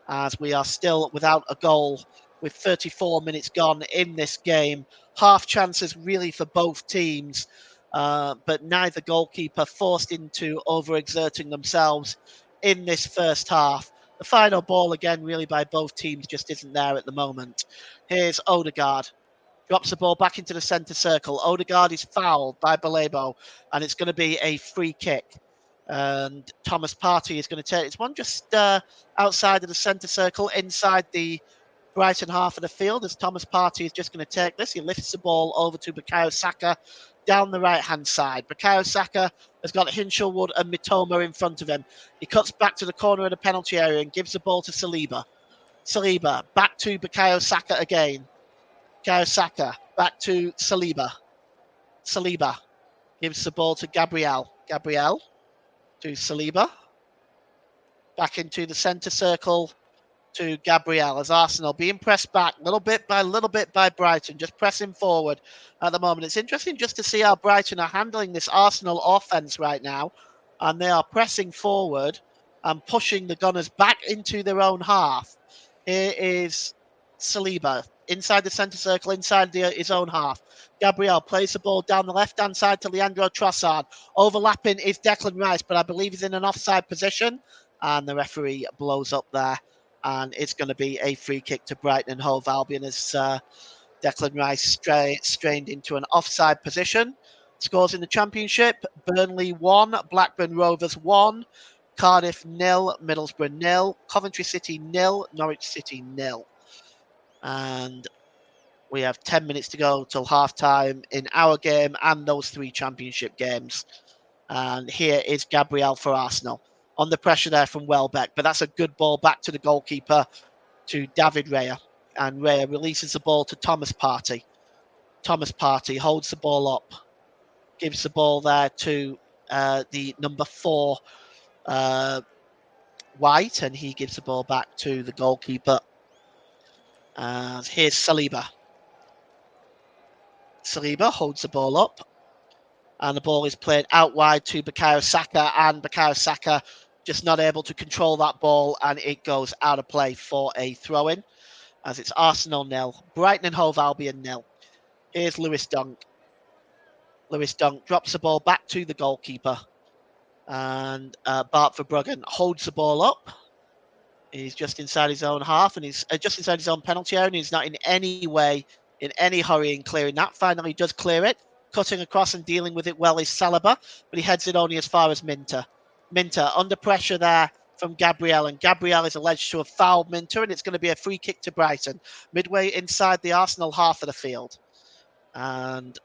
as we are still without a goal with 34 minutes gone in this game. Half chances really for both teams, but neither goalkeeper forced into overexerting themselves in this first half. The final ball, again, really by both teams just isn't there at the moment. Here's Odegaard. Drops the ball back into the centre circle. Odegaard is fouled by Balebo, and it's going to be a free kick. And Thomas Partey is going to take it's one just outside of the centre circle, inside the Brighton half of the field, as Thomas Partey is just going to take this. He lifts the ball over to Bukayo Saka down the right-hand side. Bukayo Saka has got Hinshelwood and Mitoma in front of him. He cuts back to the corner of the penalty area and gives the ball to Saliba. Saliba back to Bukayo Saka again. Bukayo Saka back to Saliba. Saliba gives the ball to Gabriel. Gabriel to Saliba. Back into the centre circle to Gabriel as Arsenal being pressed back little bit by Brighton, just pressing forward at the moment. It's interesting just to see how Brighton are handling this Arsenal offense right now, and they are pressing forward and pushing the Gunners back into their own half. Here is Saliba inside the centre circle, inside his own half. Gabriel plays the ball down the left-hand side to Leandro Trossard. Overlapping is Declan Rice, but I believe he's in an offside position. And the referee blows up there. And it's going to be a free kick to Brighton and Hove Albion as Declan Rice strained into an offside position. Scores in the Championship: Burnley 1, Blackburn Rovers 1, Cardiff 0, Middlesbrough 0, Coventry City 0, Norwich City 0. And we have 10 minutes to go till half-time in our game and those 3 Championship games. And here is Gabriel for Arsenal. On the pressure there from Welbeck, but that's a good ball back to the goalkeeper, to David Raya. And Raya releases the ball to Thomas Partey. Thomas Partey holds the ball up, gives the ball there to the number 4, White, and he gives the ball back to the goalkeeper. Here's Saliba. Saliba holds the ball up, and the ball is played out wide to Bukayo Saka, and Bukayo Saka just not able to control that ball, and it goes out of play for a throw-in, as it's Arsenal 0, Brighton and Hove Albion 0. Here's Lewis Dunk. Lewis Dunk drops the ball back to the goalkeeper, and Bart Verbruggen holds the ball up. He's just inside his own half, and he's just inside his own penalty area, and he's not in any way in any hurry in clearing that. Finally does clear it. Cutting across and dealing with it well is Saliba, but he heads it only as far as Minter. Minter under pressure there from Gabriel, and Gabriel is alleged to have fouled Minter, and it's going to be a free kick to Brighton, midway inside the Arsenal half of the field. And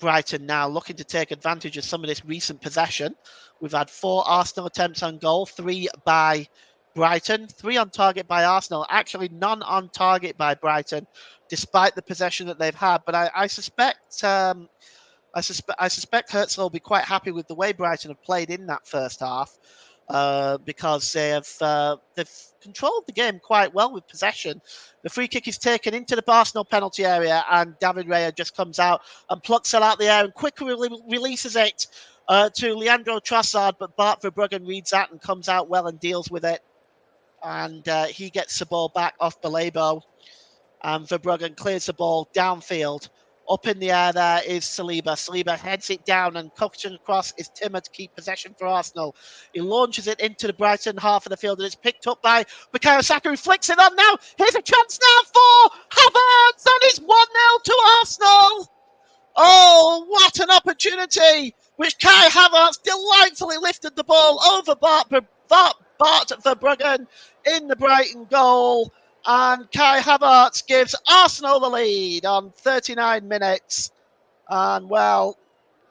Brighton now looking to take advantage of some of this recent possession. We've had 4 Arsenal attempts on goal, 3 by Brighton, 3 on target by Arsenal, actually none on target by Brighton, despite the possession that they've had. But I suspect Herzl will be quite happy with the way Brighton have played in that first half, because they've controlled the game quite well with possession. The free kick is taken into the Arsenal penalty area, and David Raya just comes out and plucks it out the air and quickly releases it to Leandro Trossard, but Bart Verbruggen reads that and comes out well and deals with it. And he gets the ball back off Balebo, and Verbruggen clears the ball downfield. Up in the air there is Saliba. Saliba heads it down, and cutting across is Timmer to keep possession for Arsenal. He launches it into the Brighton half of the field, and it's picked up by Bukayo Saka, who flicks it on now. Here's a chance now for Havertz, and it's 1-0 to Arsenal. Oh, what an opportunity, which Kai Havertz delightfully lifted the ball over Bart Verbruggen in the Brighton goal. And Kai Havertz gives Arsenal the lead on 39 minutes. And, well,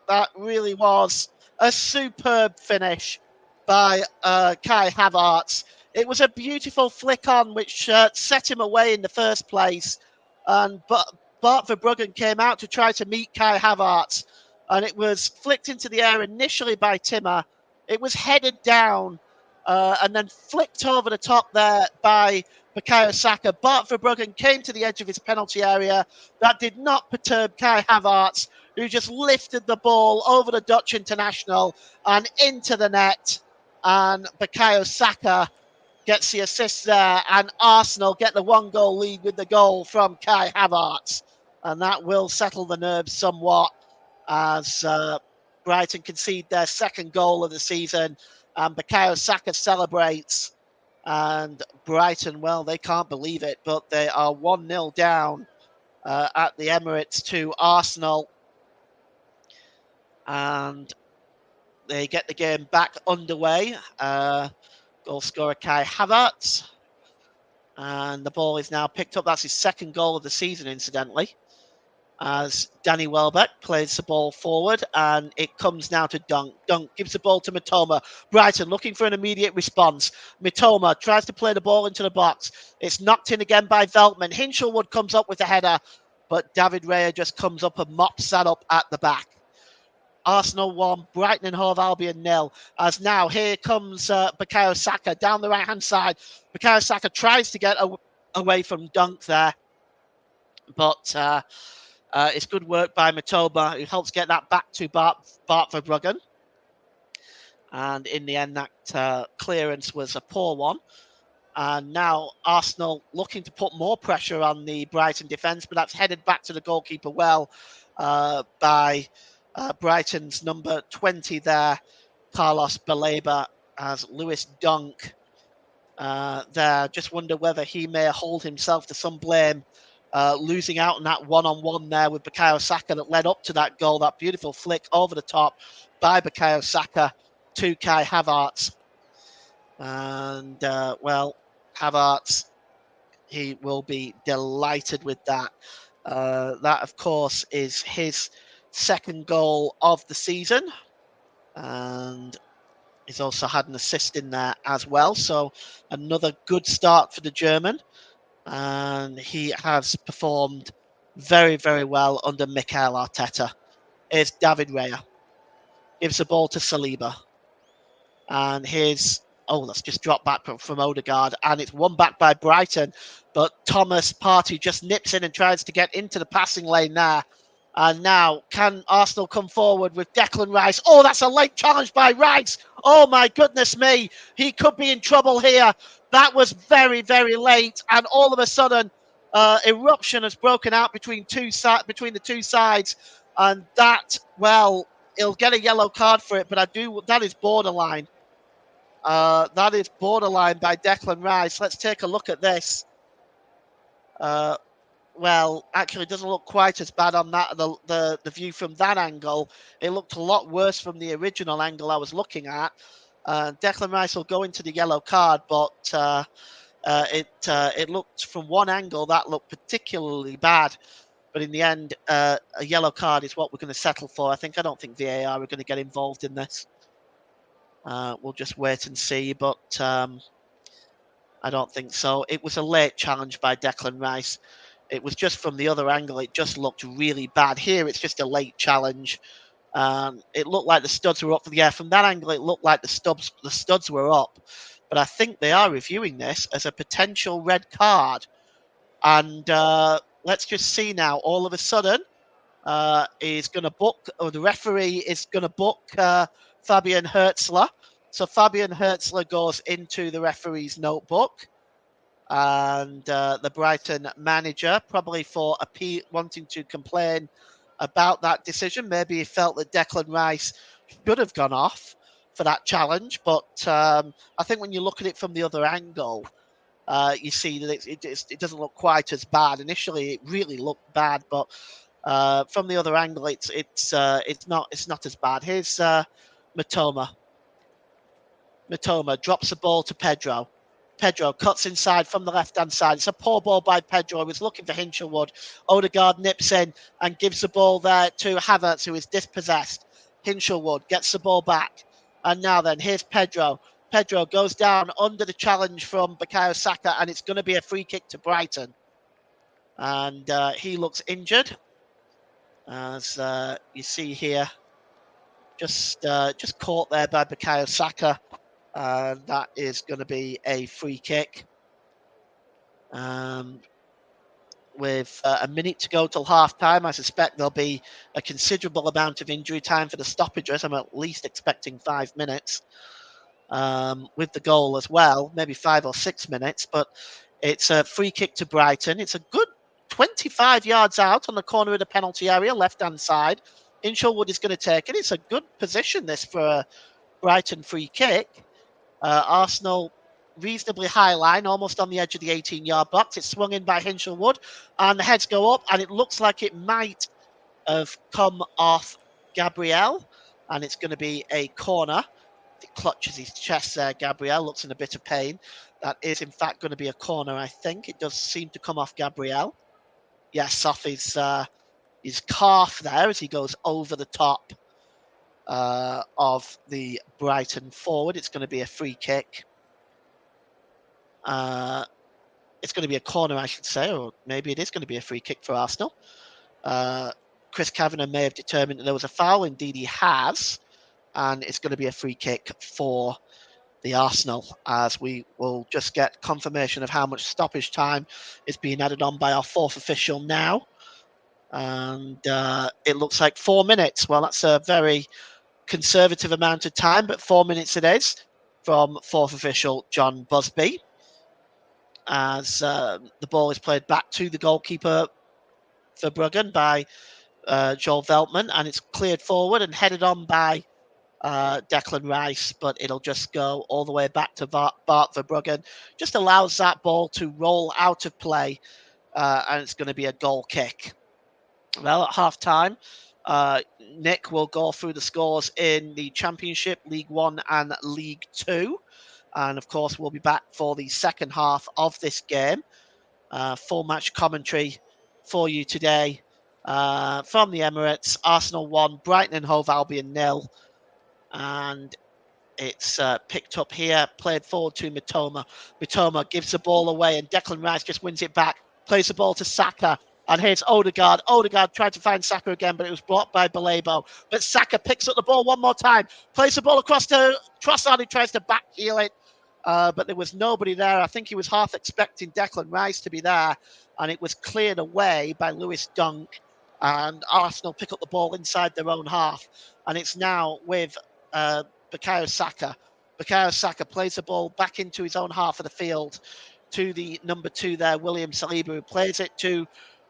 that really was a superb finish by Kai Havertz. It was a beautiful flick on, which set him away in the first place. And Bart Verbruggen came out to try to meet Kai Havertz. And it was flicked into the air initially by Timmer. It was headed down and then flicked over the top there by Bukayo Saka. Bart Verbruggen came to the edge of his penalty area. That did not perturb Kai Havertz, who just lifted the ball over the Dutch international and into the net. And Bukayo Saka gets the assist there, and Arsenal get the 1-goal lead with the goal from Kai Havertz. And that will settle the nerves somewhat as Brighton concede their 2nd goal of the season, and Bukayo Saka celebrates. And Brighton, well, they can't believe it, but they are 1-0 down at the Emirates to Arsenal. And they get the game back underway. Goal scorer Kai Havertz. And the ball is now picked up. That's his 2nd goal of the season, incidentally, as Danny Welbeck plays the ball forward, and it comes now to Dunk. Dunk gives the ball to Mitoma. Brighton looking for an immediate response. Mitoma tries to play the ball into the box. It's knocked in again by Veltman. Hinchelwood comes up with the header, but David Raya just comes up and mops that up at the back. Arsenal 1, Brighton and Hove Albion 0. As now here comes Bukayo Saka down the right-hand side. Bukayo Saka tries to get away from Dunk there, but it's good work by Matoma, who helps get that back to Bart Verbruggen. And in the end, that clearance was a poor one. And now Arsenal looking to put more pressure on the Brighton defence, but that's headed back to the goalkeeper well by Brighton's number 20 there, Carlos Baleba, as Lewis Dunk there. Just wonder whether he may hold himself to some blame, losing out on that one-on-one there with Bukayo Saka that led up to that goal, that beautiful flick over the top by Bukayo Saka to Kai Havertz. And, well, Havertz, he will be delighted with that. That, of course, is his second goal of the season. And he's also had an assist in there as well. So another good start for the German. And he has performed very, very well under Mikel Arteta. Here's David Raya. Gives the ball to Saliba. And here's, that's just dropped back from Odegaard. And it's won back by Brighton. But Thomas Partey just nips in and tries to get into the passing lane there. And now, can Arsenal come forward with Declan Rice? Oh, that's a late challenge by Rice. Oh, my goodness me. He could be in trouble here. That was very, very late. And all of a sudden, eruption has broken out between the two sides. And that, well, he'll get a yellow card for it. But that is borderline. That is borderline by Declan Rice. Let's take a look at this. Well, actually, it doesn't look quite as bad on that the view from that angle. It looked a lot worse from the original angle I was looking at. Declan Rice will go into the yellow card, but it looked from one angle that looked particularly bad. But in the end, a yellow card is what we're going to settle for. I don't think VAR are going to get involved in this. We'll just wait and see, but I don't think so. It was a late challenge by Declan Rice. It was just from the other angle. It just looked really bad. Here, it's just a late challenge. It looked like the studs were up for the air. From that angle, it looked like the studs were up. But I think they are reviewing this as a potential red card. And let's just see now. All of a sudden, is going to book, or the referee is going to book Fabian Hertzler. So Fabian Hertzler goes into the referee's notebook. And the Brighton manager, probably for wanting to complain about that decision. Maybe he felt that Declan Rice should have gone off for that challenge. But I think when you look at it from the other angle, you see that it doesn't look quite as bad. Initially, it really looked bad, but from the other angle, it's not as bad. Here's Matoma. Matoma drops the ball to Pedro. Pedro cuts inside from the left-hand side. It's a poor ball by Pedro. He was looking for Hinchelwood. Odegaard nips in and gives the ball there to Havertz, who is dispossessed. Hinchelwood gets the ball back. And now then, here's Pedro. Pedro goes down under the challenge from Bukayo Saka, and it's going to be a free kick to Brighton. And he looks injured, as you see here. Just caught there by Bukayo Saka. And that is going to be a free kick. With a minute to go till half time, I suspect there'll be a considerable amount of injury time for the stoppages. I'm at least expecting 5 minutes with the goal as well, maybe 5 or 6 minutes. But it's a free kick to Brighton. It's a good 25 yards out on the corner of the penalty area, left-hand side. Hinchelwood is going to take it. It's a good position, this, for a Brighton free kick. Arsenal reasonably high line, almost on the edge of the 18-yard box. It's swung in by Hinchelwood, and the heads go up, and it looks like it might have come off Gabriel, and it's going to be a corner. He clutches his chest there. Gabriel looks in a bit of pain. That is, in fact, going to be a corner, I think. It does seem to come off Gabriel. Yes, off his calf there as he goes over the top of the Brighton forward. It's going to be a free kick. It's going to be a corner, I should say, or maybe it is going to be a free kick for Arsenal. Chris Kavanagh may have determined that there was a foul. Indeed, he has. And it's going to be a free kick for the Arsenal, as we will just get confirmation of how much stoppage time is being added on by our fourth official now. And it looks like 4 minutes. Well, that's a very conservative amount of time, but 4 minutes it is from fourth official John Busby, as the ball is played back to the goalkeeper for Bruggen by Joel Veltman, and it's cleared forward and headed on by Declan Rice, but it'll just go all the way back to Bart Verbruggen. Just allows that ball to roll out of play, and it's going to be a goal kick. Well, at half time, Nick will go through the scores in the Championship, League One and League Two. And of course, we'll be back for the second half of this game. Full match commentary for you today from the Emirates. Arsenal 1, Brighton and Hove Albion 0. And it's picked up here, played forward to Mitoma. Mitoma gives the ball away, and Declan Rice just wins it back, plays the ball to Saka, and here's Odegaard. Odegaard tried to find Saka again, but it was blocked by Balebo. But Saka picks up the ball one more time, plays the ball across to Trossard, who tries to backheel it, but there was nobody there. I think he was half expecting Declan Rice to be there, and it was cleared away by Lewis Dunk, and Arsenal pick up the ball inside their own half, and it's now with Bukayo Saka. Bukayo Saka plays the ball back into his own half of the field to the number 2 there, William Saliba, who plays it to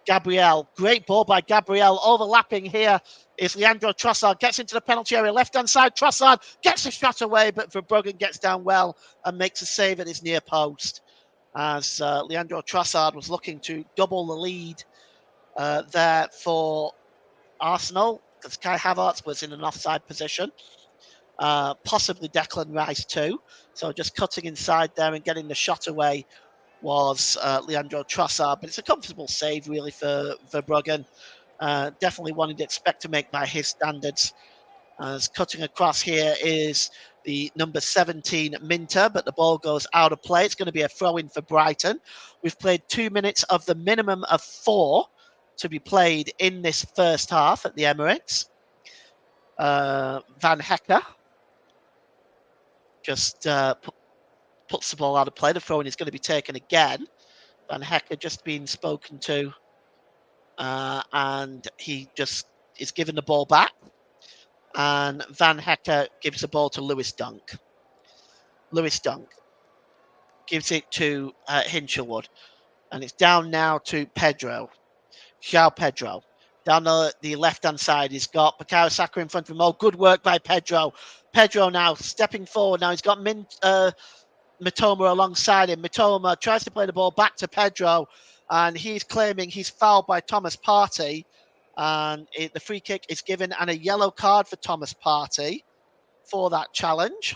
Gabriel. Great ball by Gabriel. Overlapping here is Leandro Trossard. Gets into the penalty area. Left-hand side, Trossard gets a shot away, but Verbruggen gets down well and makes a save at his near post, as Leandro Trossard was looking to double the lead there for Arsenal, because Kai Havertz was in an offside position. Possibly Declan Rice too. So just cutting inside there and getting the shot away was Leandro Trossard. But it's a comfortable save really for Verbruggen. Definitely one you'd expect to make by his standards. As cutting across here is the number 17 Minter, but the ball goes out of play. It's going to be a throw-in for Brighton. We've played 2 minutes of the minimum of 4 to be played in this first half at the Emirates. Van Hecker just puts the ball out of play. The throw-in is going to be taken again. Van Hecker just being spoken to, and he just is given the ball back. And Van Hecker gives the ball to Lewis Dunk. Lewis Dunk gives it to Hinchelwood, and it's down now to Pedro. João Pedro. Down the left-hand side, he's got Bukayo Saka in front of him. Oh, good work by Pedro. Pedro now stepping forward. Now he's got Mitoma alongside him. Mitoma tries to play the ball back to Pedro, and he's claiming he's fouled by Thomas Partey. And the free kick is given, and a yellow card for Thomas Partey for that challenge.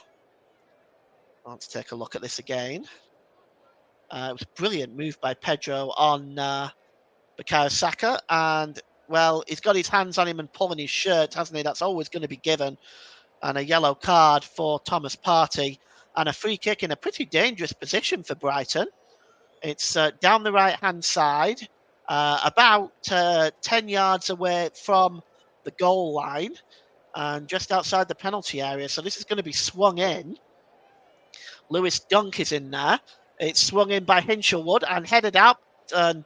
Let's take a look at this again. It was a brilliant move by Pedro on Bukayo Saka, and well, he's got his hands on him and pulling his shirt, hasn't he? That's always going to be given. And a yellow card for Thomas Partey, and a free kick in a pretty dangerous position for Brighton. It's down the right-hand side, about 10 yards away from the goal line and just outside the penalty area. So this is going to be swung in. Lewis Dunk is in there. It's swung in by Hinchelwood and headed out, and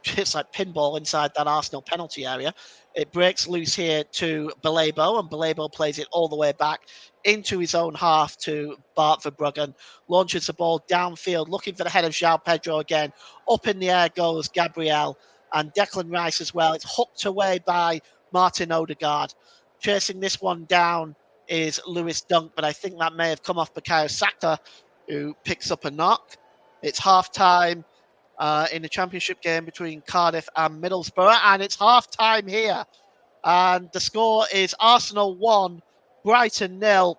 it's like pinball inside that Arsenal penalty area. It breaks loose here to Balebo, and Balebo plays it all the way back into his own half to Bart Verbruggen. Launches the ball downfield, looking for the head of João Pedro again. Up in the air goes Gabriel, and Declan Rice as well. It's hooked away by Martin Odegaard. Chasing this one down is Lewis Dunk, but I think that may have come off Bukayo Saka, who picks up a knock. It's half-time in the Championship game between Cardiff and Middlesbrough, and it's half-time here. And the score is Arsenal 1, Brighton 0.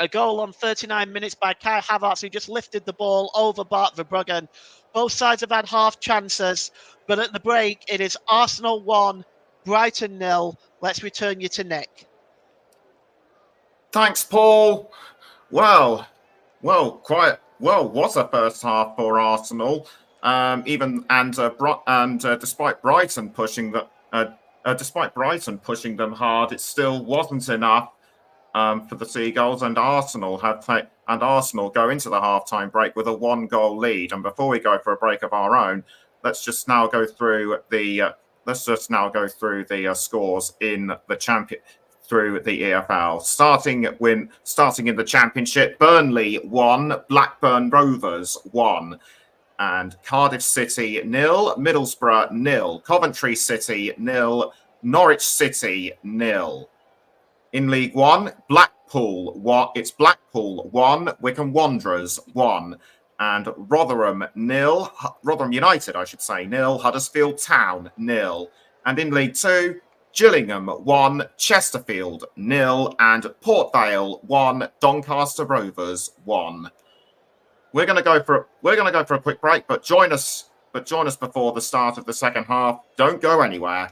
A goal on 39 minutes by Kai Havertz, who just lifted the ball over Bart Verbruggen. Both sides have had half chances, but at the break, it is Arsenal 1, Brighton 0. Let's return you to Nick. Thanks, Paul. Well, quite well was the first half for Arsenal. Despite Brighton pushing despite Brighton pushing them hard, it still wasn't enough for the Seagulls, and Arsenal go into the half-time break with a 1-goal lead. And before we go for a break of our own, let's just now go through the scores in the through the EFL. Starting in the Championship, Burnley 1, Blackburn Rovers 1. And Cardiff City 0, Middlesbrough 0, Coventry City 0, Norwich City 0. In League One, Blackpool 1, Wycombe Wanderers 1, and Rotherham United, I should say, 0, Huddersfield Town 0. And in League Two, Gillingham 1, Chesterfield 0, and Port Vale 1, Doncaster Rovers 1. We're going to go for a quick break, but join us before the start of the second half. Don't go anywhere.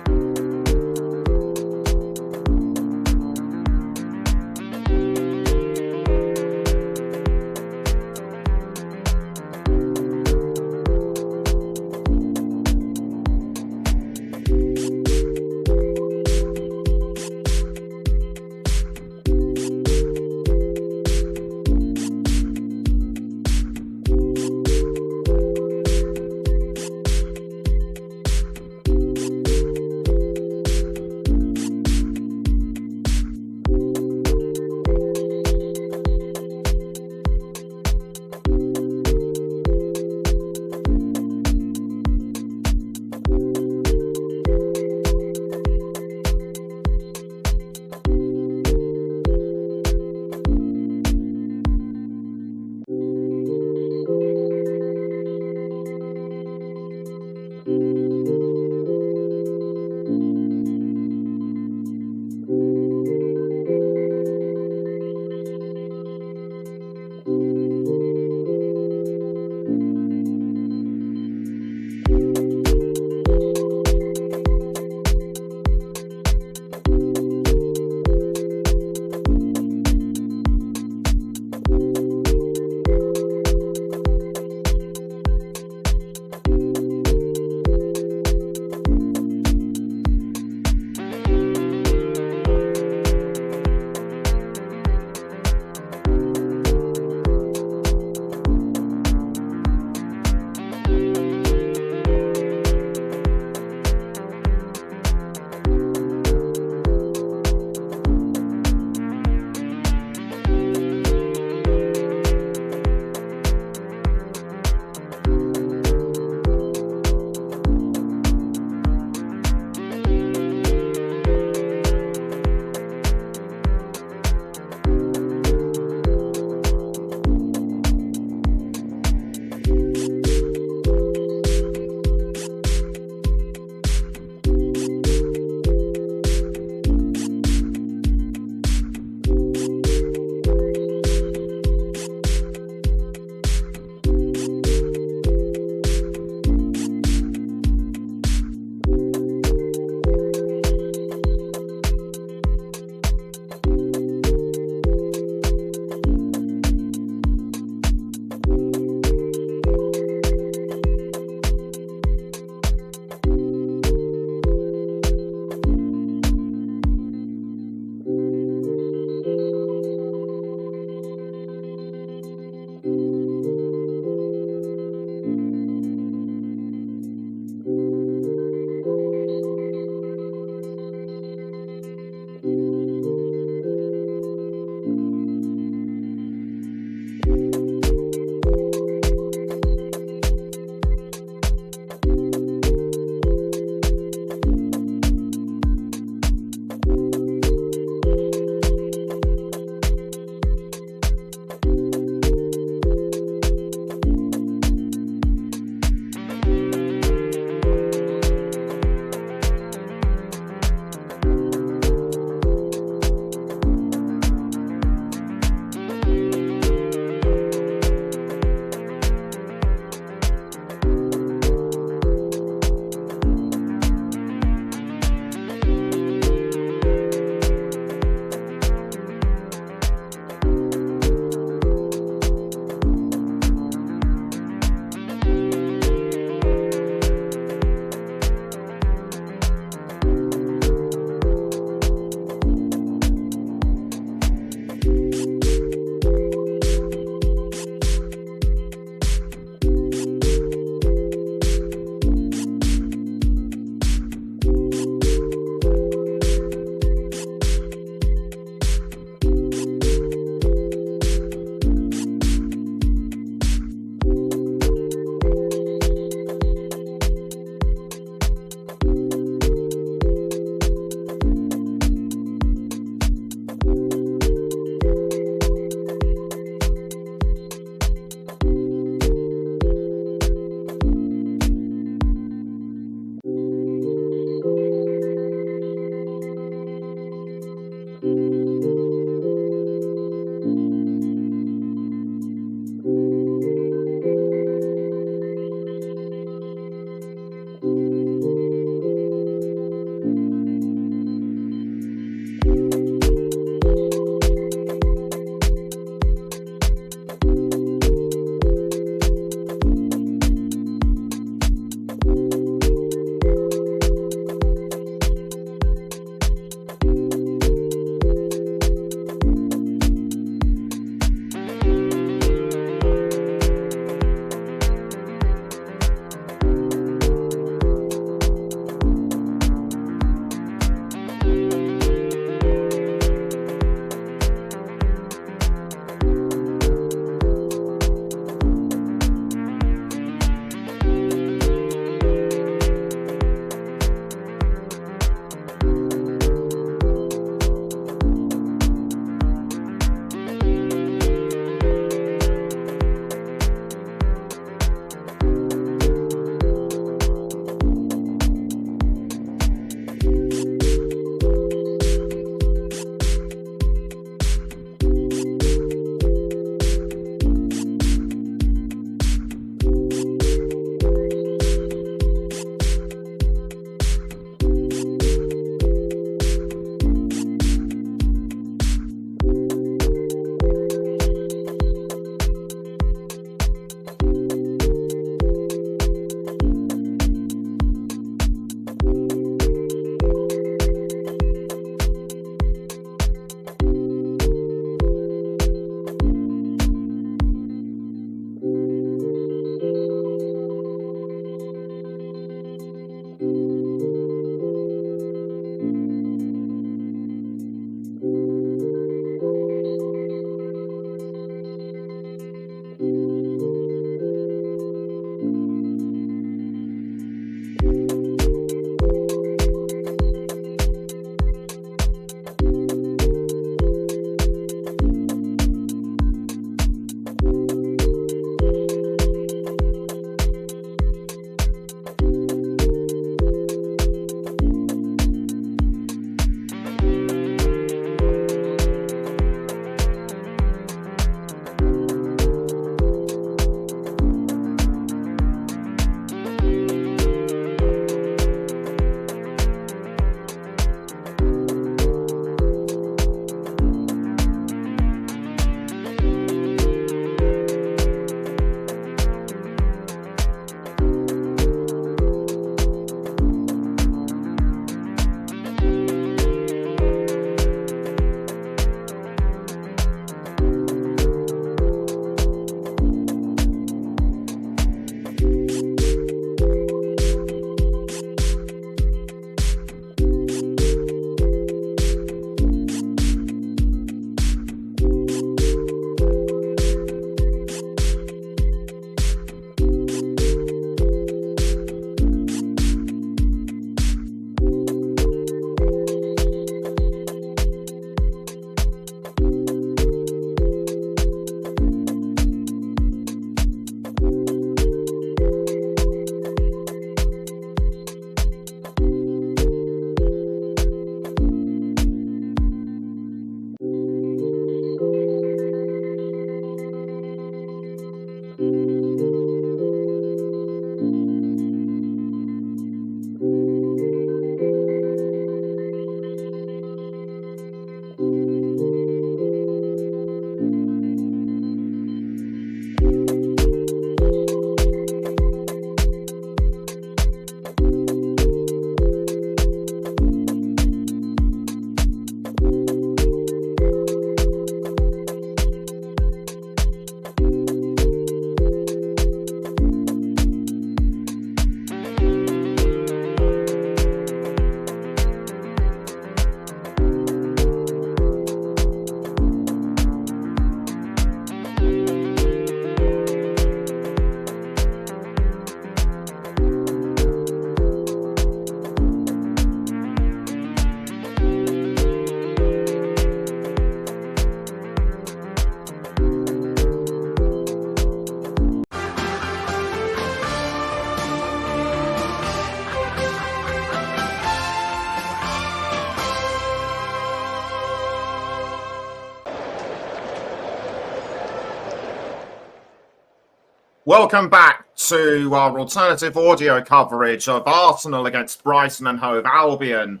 Welcome back to our alternative audio coverage of Arsenal against Brighton and Hove Albion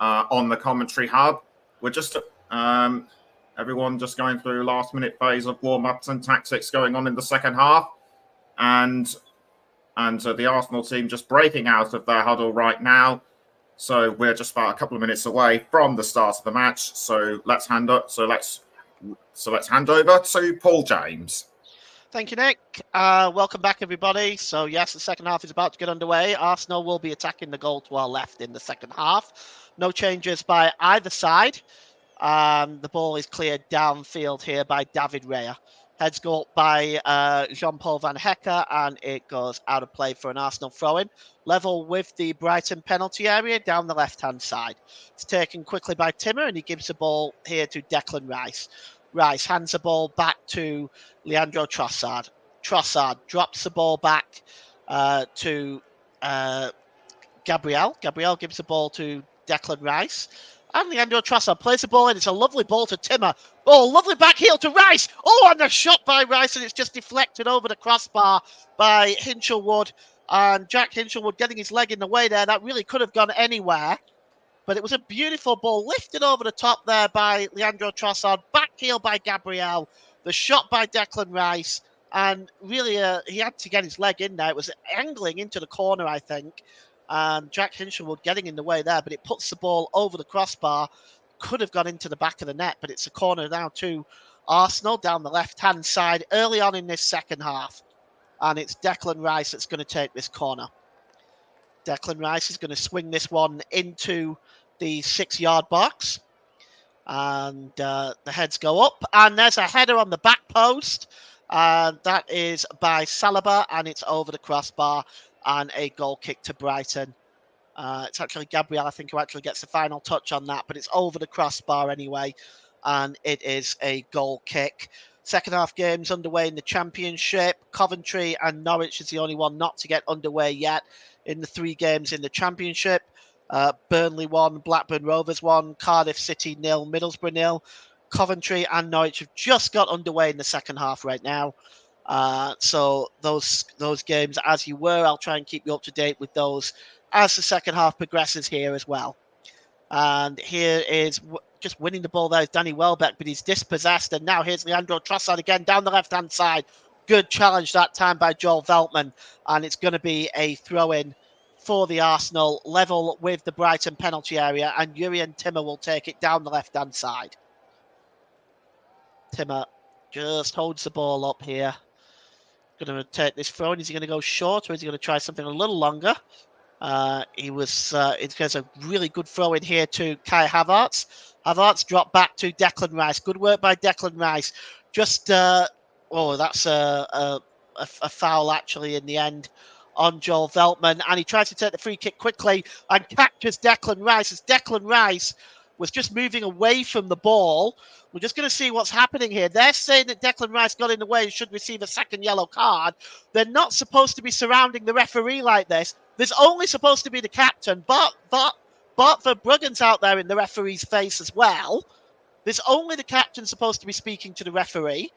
on the commentary hub. We're just everyone just going through last-minute phase of warm-ups and tactics going on in the second half, and the Arsenal team just breaking out of their huddle right now. So we're just about a couple of minutes away from the start of the match. So let's hand over to Paul James. Thank you, Nick. Welcome back, everybody. So, yes, the second half is about to get underway. Arsenal will be attacking the goal to our left in the second half. No changes by either side. The ball is cleared downfield here by David Raya. Heads go up by Jean-Paul Van Hecke, and it goes out of play for an Arsenal throw-in. Level with the Brighton penalty area down the left-hand side. It's taken quickly by Timmer, and he gives the ball here to Declan Rice. Rice hands the ball back to Leandro Trossard. Trossard drops the ball back to Gabriel. Gabriel gives the ball to Declan Rice. And Leandro Trossard plays the ball in. It's a lovely ball to Timmer. Oh, lovely back heel to Rice. Oh, and a shot by Rice, and it's just deflected over the crossbar by Hinchelwood. And Jack Hinchelwood getting his leg in the way there. That really could have gone anywhere. But it was a beautiful ball lifted over the top there by Leandro Trossard. Back heel by Gabriel. The shot by Declan Rice. And really, he had to get his leg in there. It was angling into the corner, I think. Jack Hinchelwood getting in the way there, but it puts the ball over the crossbar. Could have gone into the back of the net, but it's a corner now to Arsenal down the left-hand side early on in this second half. And it's Declan Rice that's going to take this corner. Declan Rice is going to swing this one into the 6-yard box. And the heads go up. And there's a header on the back post. And that is by Saliba, and it's over the crossbar. And a goal kick to Brighton. It's actually Gabriel, I think, who actually gets the final touch on that, but it's over the crossbar anyway, and it is a goal kick. Second half games underway in the Championship. Coventry and Norwich is the only one not to get underway yet in the 3 games in the Championship. Burnley 1, Blackburn Rovers 1, Cardiff City 0, Middlesbrough 0. Coventry and Norwich have just got underway in the second half right now. So those games, as you were, I'll try and keep you up to date with those as the second half progresses here as well. And here is just winning the ball there is Danny Welbeck, but he's dispossessed. And now here's Leandro Trossard again down the left-hand side. Good challenge that time by Joel Veltman. And it's going to be a throw-in for the Arsenal, level with the Brighton penalty area. And Jurrien Timmer will take it down the left-hand side. Timmer just holds the ball up here. Going to take this throw, and is he going to go short, or is he going to try something a little longer? It gets a really good throw in here to Kai Havertz. Havertz dropped back to Declan Rice. Good work by Declan Rice. Just, that's a foul actually in the end on Joel Veltman. And he tries to take the free kick quickly and captures Declan Rice as Declan Rice was just moving away from the ball. We're just going to see what's happening here. They're saying that Declan Rice got in the way and should receive a second yellow card. They're not supposed to be surrounding the referee like this. There's only supposed to be the captain, but Verbruggen's out there in the referee's face as well. There's only the captain supposed to be speaking to the referee.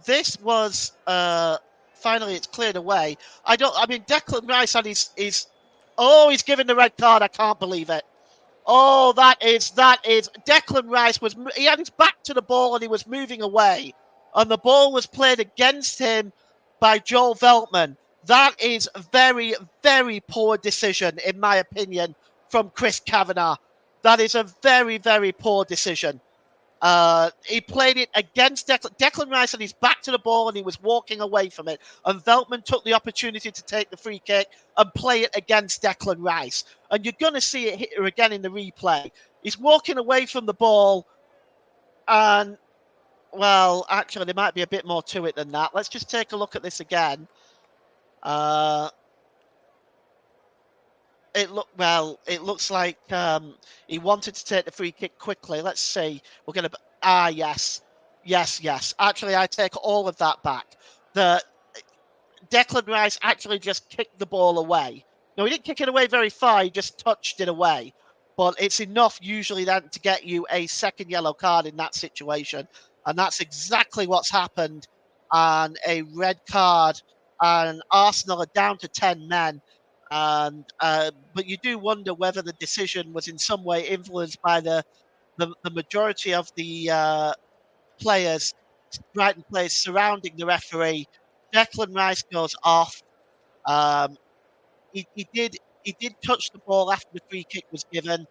This was finally it's cleared away. Declan Rice had he's given the red card. I can't believe it. Oh, that is Declan Rice he had his back to the ball and he was moving away, and the ball was played against him by Joel Veltman. That is a very, very poor decision, in my opinion, from Chris Kavanagh. That is a very, very poor decision. He played it against Declan Rice and he's back to the ball and he was walking away from it. And Veltman took the opportunity to take the free kick and play it against Declan Rice. And you're going to see it here again in the replay. He's walking away from the ball. And, well, actually, there might be a bit more to it than that. Let's just take a look at this again. It looks like he wanted to take the free kick quickly. Let's see. We're going to... Yes. Actually, I take all of that back. Declan Rice actually just kicked the ball away. No, he didn't kick it away very far. He just touched it away. But it's enough usually then to get you a second yellow card in that situation. And that's exactly what's happened and a red card, and Arsenal are down to 10 men. And but you do wonder whether the decision was in some way influenced by the majority of the players, Brighton players surrounding the referee. Declan Rice goes off. Um, he did touch the ball after the free kick was given.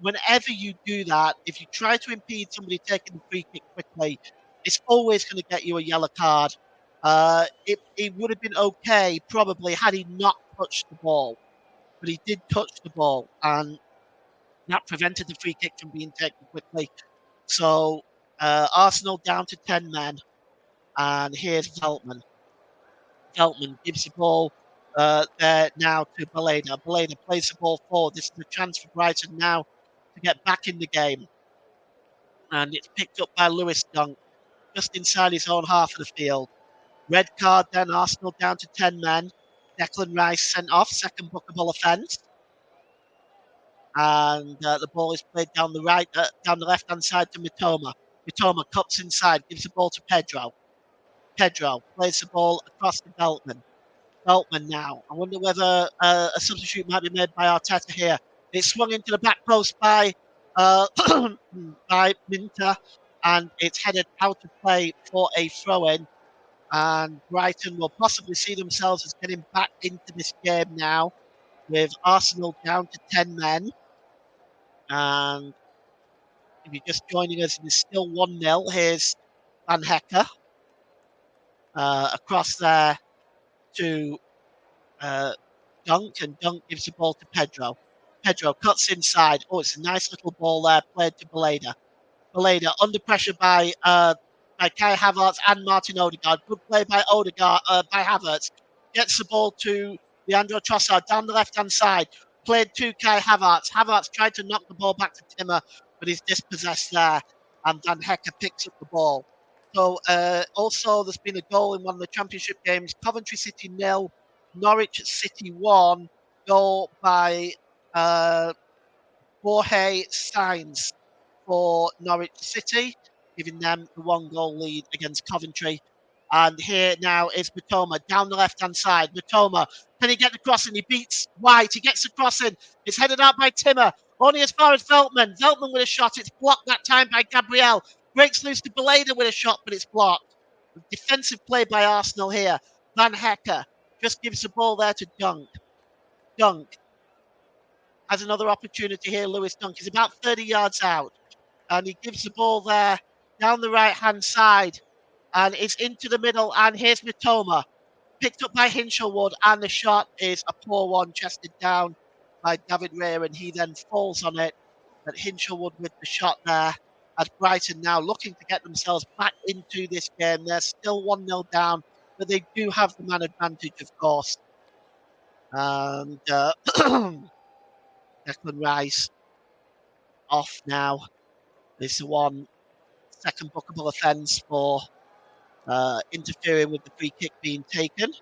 Whenever you do that, if you try to impede somebody taking the free kick quickly, it's always going to get you a yellow card. It would have been okay probably had he not touched the ball, but he did touch the ball, and that prevented the free kick from being taken quickly. So Arsenal down to 10 men, and here's Veltman. Veltman gives the ball there now to Baleda. Baleda plays the ball forward. This is a chance for Brighton now to get back in the game. And it's picked up by Lewis Dunk just inside his own half of the field. Red card then, Arsenal down to 10 men. Declan Rice sent off, second bookable offence. And the ball is played down the left-hand side to Mitoma. Mitoma cuts inside, gives the ball to Pedro. Pedro plays the ball across to Beltman. Beltman now. I wonder whether a substitute might be made by Arteta here. It's swung into the back post by by Minter, and it's headed out of play for a throw-in. And Brighton will possibly see themselves as getting back into this game now, with Arsenal down to 10 men. And if you're just joining us, it is still 1-0. Here's Van Hecker across there to Dunk, and Dunk gives the ball to Pedro. Pedro cuts inside. Oh, it's a nice little ball there, played to Baleda. Baleda under pressure by Kai Havertz and Martin Odegaard. Good play by Odegaard, by Havertz. Gets the ball to Leandro Trossard down the left-hand side. Played to Kai Havertz. Havertz tried to knock the ball back to Timmer, but he's dispossessed there. And Van Hecker picks up the ball. So also there's been a goal in one of the championship games. Coventry City 0, Norwich City 1. Goal by Jorge Sainz for Norwich City, giving them the 1-goal lead against Coventry. And here now is Mitoma down the left-hand side. Mitoma, can he get the crossing? He beats White. He gets the crossing. It's headed out by Timmer. Only as far as Veltman. Veltman with a shot. It's blocked that time by Gabriel. Breaks loose to Baleda with a shot, but it's blocked. Defensive play by Arsenal here. Van Hecker just gives the ball there to Dunk. Dunk has another opportunity here. Lewis Dunk is about 30 yards out, and he gives the ball there down the right-hand side, and it's into the middle, and here's Mitoma, picked up by Hinshelwood, and the shot is a poor one, chested down by David Raya, and he then falls on it. But Hinshelwood with the shot there, as Brighton now looking to get themselves back into this game. They're still 1-0 down, but they do have the man advantage, of course. And Declan Rice off now. Is the second bookable offence for interfering with the free kick being taken.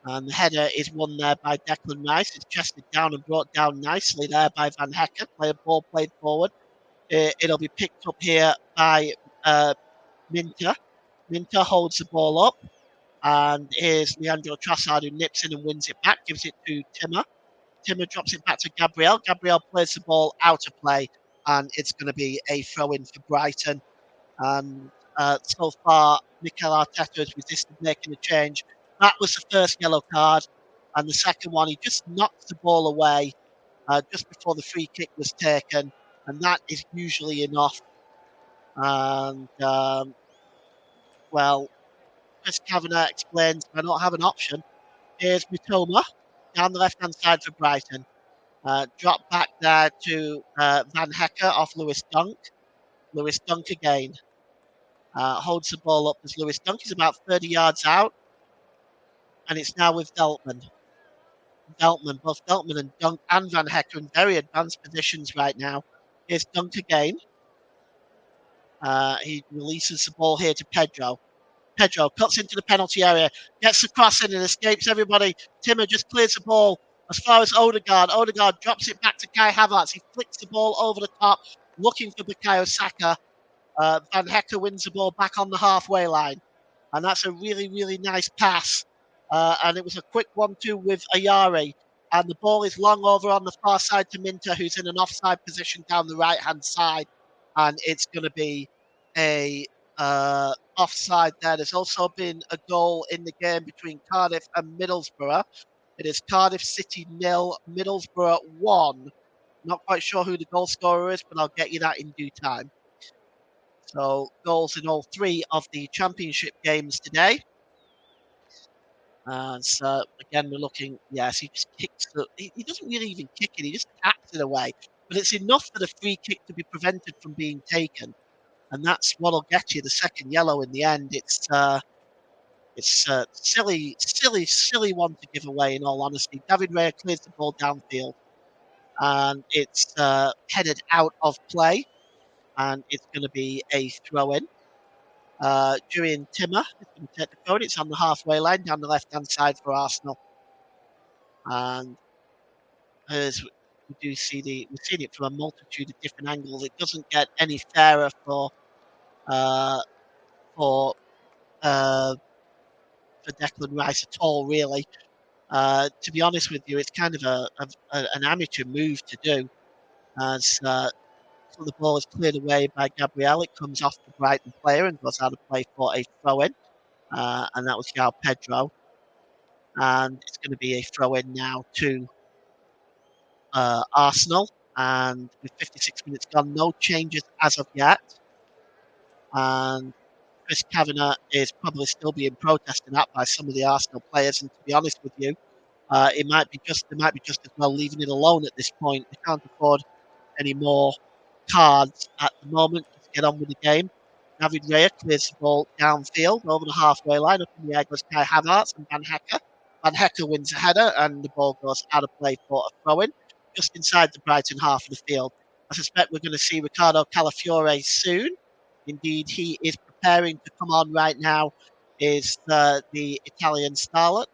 And the header is won there by Declan Rice. It's chested down and brought down nicely there by Van Hecker. Ball played forward. It'll be picked up here by Minter. Minter holds the ball up. And here's Leandro Trossard, who nips in and wins it back, gives it to Timmer. Timmer drops it back to Gabriel. Gabriel plays the ball out of play, and it's going to be a throw-in for Brighton. And so far, Mikel Arteta has resisted making a change. That was the first yellow card, and the second one, he just knocks the ball away just before the free kick was taken, and that is usually enough. And, well, Chris Kavanagh explains, I don't have an option. Here's Mitoma down the left-hand side for Brighton. Drop back there to Van Hecker off Lewis Dunk. Lewis Dunk again. Holds the ball up as Lewis Dunk is about 30 yards out. And it's now with Veltman. Both Veltman and Dunk and Van Hecker in very advanced positions right now. Here's Dunk again. He releases the ball here to Pedro. Pedro cuts into the penalty area, gets the cross in and escapes everybody. Timmer just clears the ball as far as Odegaard. Odegaard drops it back to Kai Havertz. He flicks the ball over the top, looking for Bukayo Saka. Van Hecker wins the ball back on the halfway line. and that's a really, really nice pass. And it was a quick 1-2 with Ayari. And the ball is long over on the far side to Minter, who's in an offside position down the right-hand side. And it's going to be a offside there. There's also been a goal in the game between Cardiff and Middlesbrough. It is Cardiff City 0, Middlesbrough 1. Not quite sure who the goal scorer is, but I'll get you that in due time. So goals in all 3 of the championship games today. And so again, we're looking. Yes, he just kicks. He doesn't really even kick it. He just taps it away. But it's enough for the free kick to be prevented from being taken, and that's what'll get you the second yellow in the end. It's silly, silly, silly one to give away. In all honesty, David Raya clears the ball downfield, and it's headed out of play, and it's going to be a throw in. Julian Timmer is going to take the code. It's on the halfway line down the left-hand side for Arsenal. And as we do see we've seen it from a multitude of different angles. It doesn't get any fairer uh, for uh, Declan Rice at all, really. To be honest with you, it's kind of an amateur move to do, as so the ball is cleared away by Gabriel. It comes off the Brighton player and goes out of play for a throw-in, and that was João Pedro. And it's going to be a throw-in now to Arsenal. And with 56 minutes gone, no changes as of yet. And Chris Kavanagh is probably still being protested at by some of the Arsenal players. And to be honest with you, they might be just as well leaving it alone at this point. They can't afford any more cards at the moment. Let's get on with the game. David Raya clears the ball downfield over the halfway line. Up in the air goes Kai Havertz and Van Hecke. Van Hecke wins a header, and the ball goes out of play for a throw-in just inside the Brighton half of the field. I suspect we're going to see Ricardo Calafiore soon. Indeed, he is preparing to come on right now, is the Italian starlet.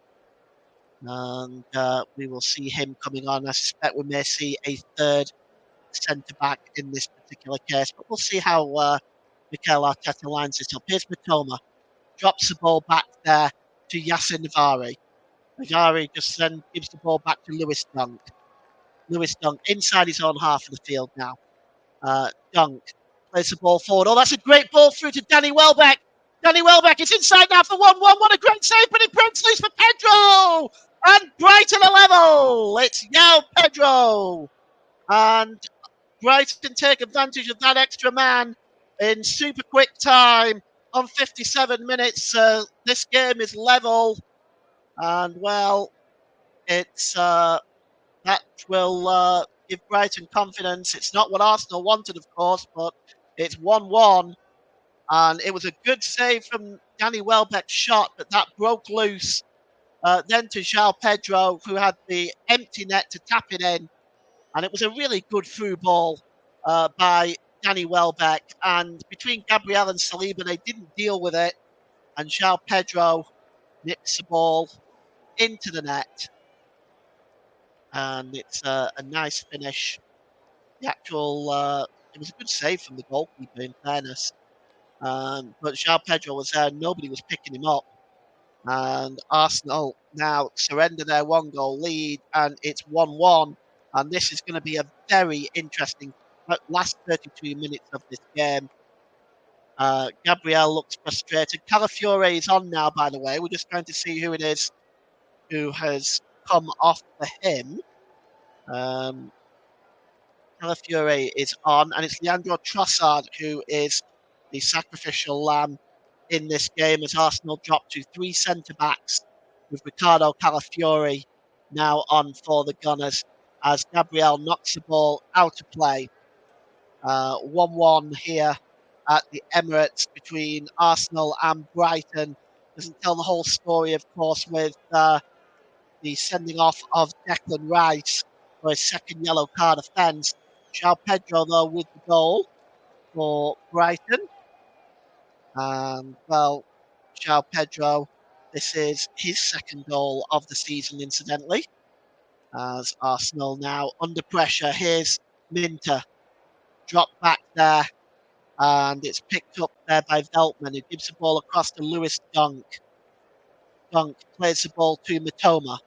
And we will see him coming on. I suspect we may see a third centre-back in this particular case, but we'll see how Mikel Arteta lines it up. Here's Matoma. Drops the ball back there to Yassin Navari. Navari just then gives the ball back to Lewis Dunk. Lewis Dunk inside his own half of the field now. Dunk plays the ball forward. Oh, that's a great ball through to Danny Welbeck. Danny Welbeck is inside now for 1-1. What a great save, but it breaks loose for Pedro. And Brighton are level. It's João Pedro. And Brighton take advantage of that extra man in super quick time on 57 minutes. This game is level. And, well, it's that will give Brighton confidence. It's not what Arsenal wanted, of course, but it's 1-1. And it was a good save from Danny Welbeck's shot, but that broke loose. Then to João Pedro, who had the empty net to tap it in. And it was a really good through ball by Danny Welbeck. And between Gabriel and Saliba, they didn't deal with it. And João Pedro nips the ball into the net. And it's a nice finish. The actual, it was a good save from the goalkeeper, in fairness. But João Pedro was there. Nobody was picking him up. And Arsenal now surrender their 1-goal lead. And it's 1-1. And this is going to be a very interesting last 32 minutes of this game. Gabriel looks frustrated. Calafiore is on now, by the way. We're just trying to see who it is who has come off for him. Calafiore is on, and it's Leandro Trossard who is the sacrificial lamb in this game, as Arsenal drop to 3 centre-backs with Ricardo Calafiore now on for the Gunners, as Gabriel knocks the ball out of play. 1-1 here at the Emirates between Arsenal and Brighton. Doesn't tell the whole story, of course, with the sending off of Declan Rice for a second yellow card offence. João Pedro, though, with the goal for Brighton. Well, João Pedro, this is his second goal of the season, incidentally. As Arsenal now under pressure. Here's Minter. Drop back there And it's picked up there by Veltman, who gives the ball across to Lewis Dunk. Dunk plays the ball to Matoma.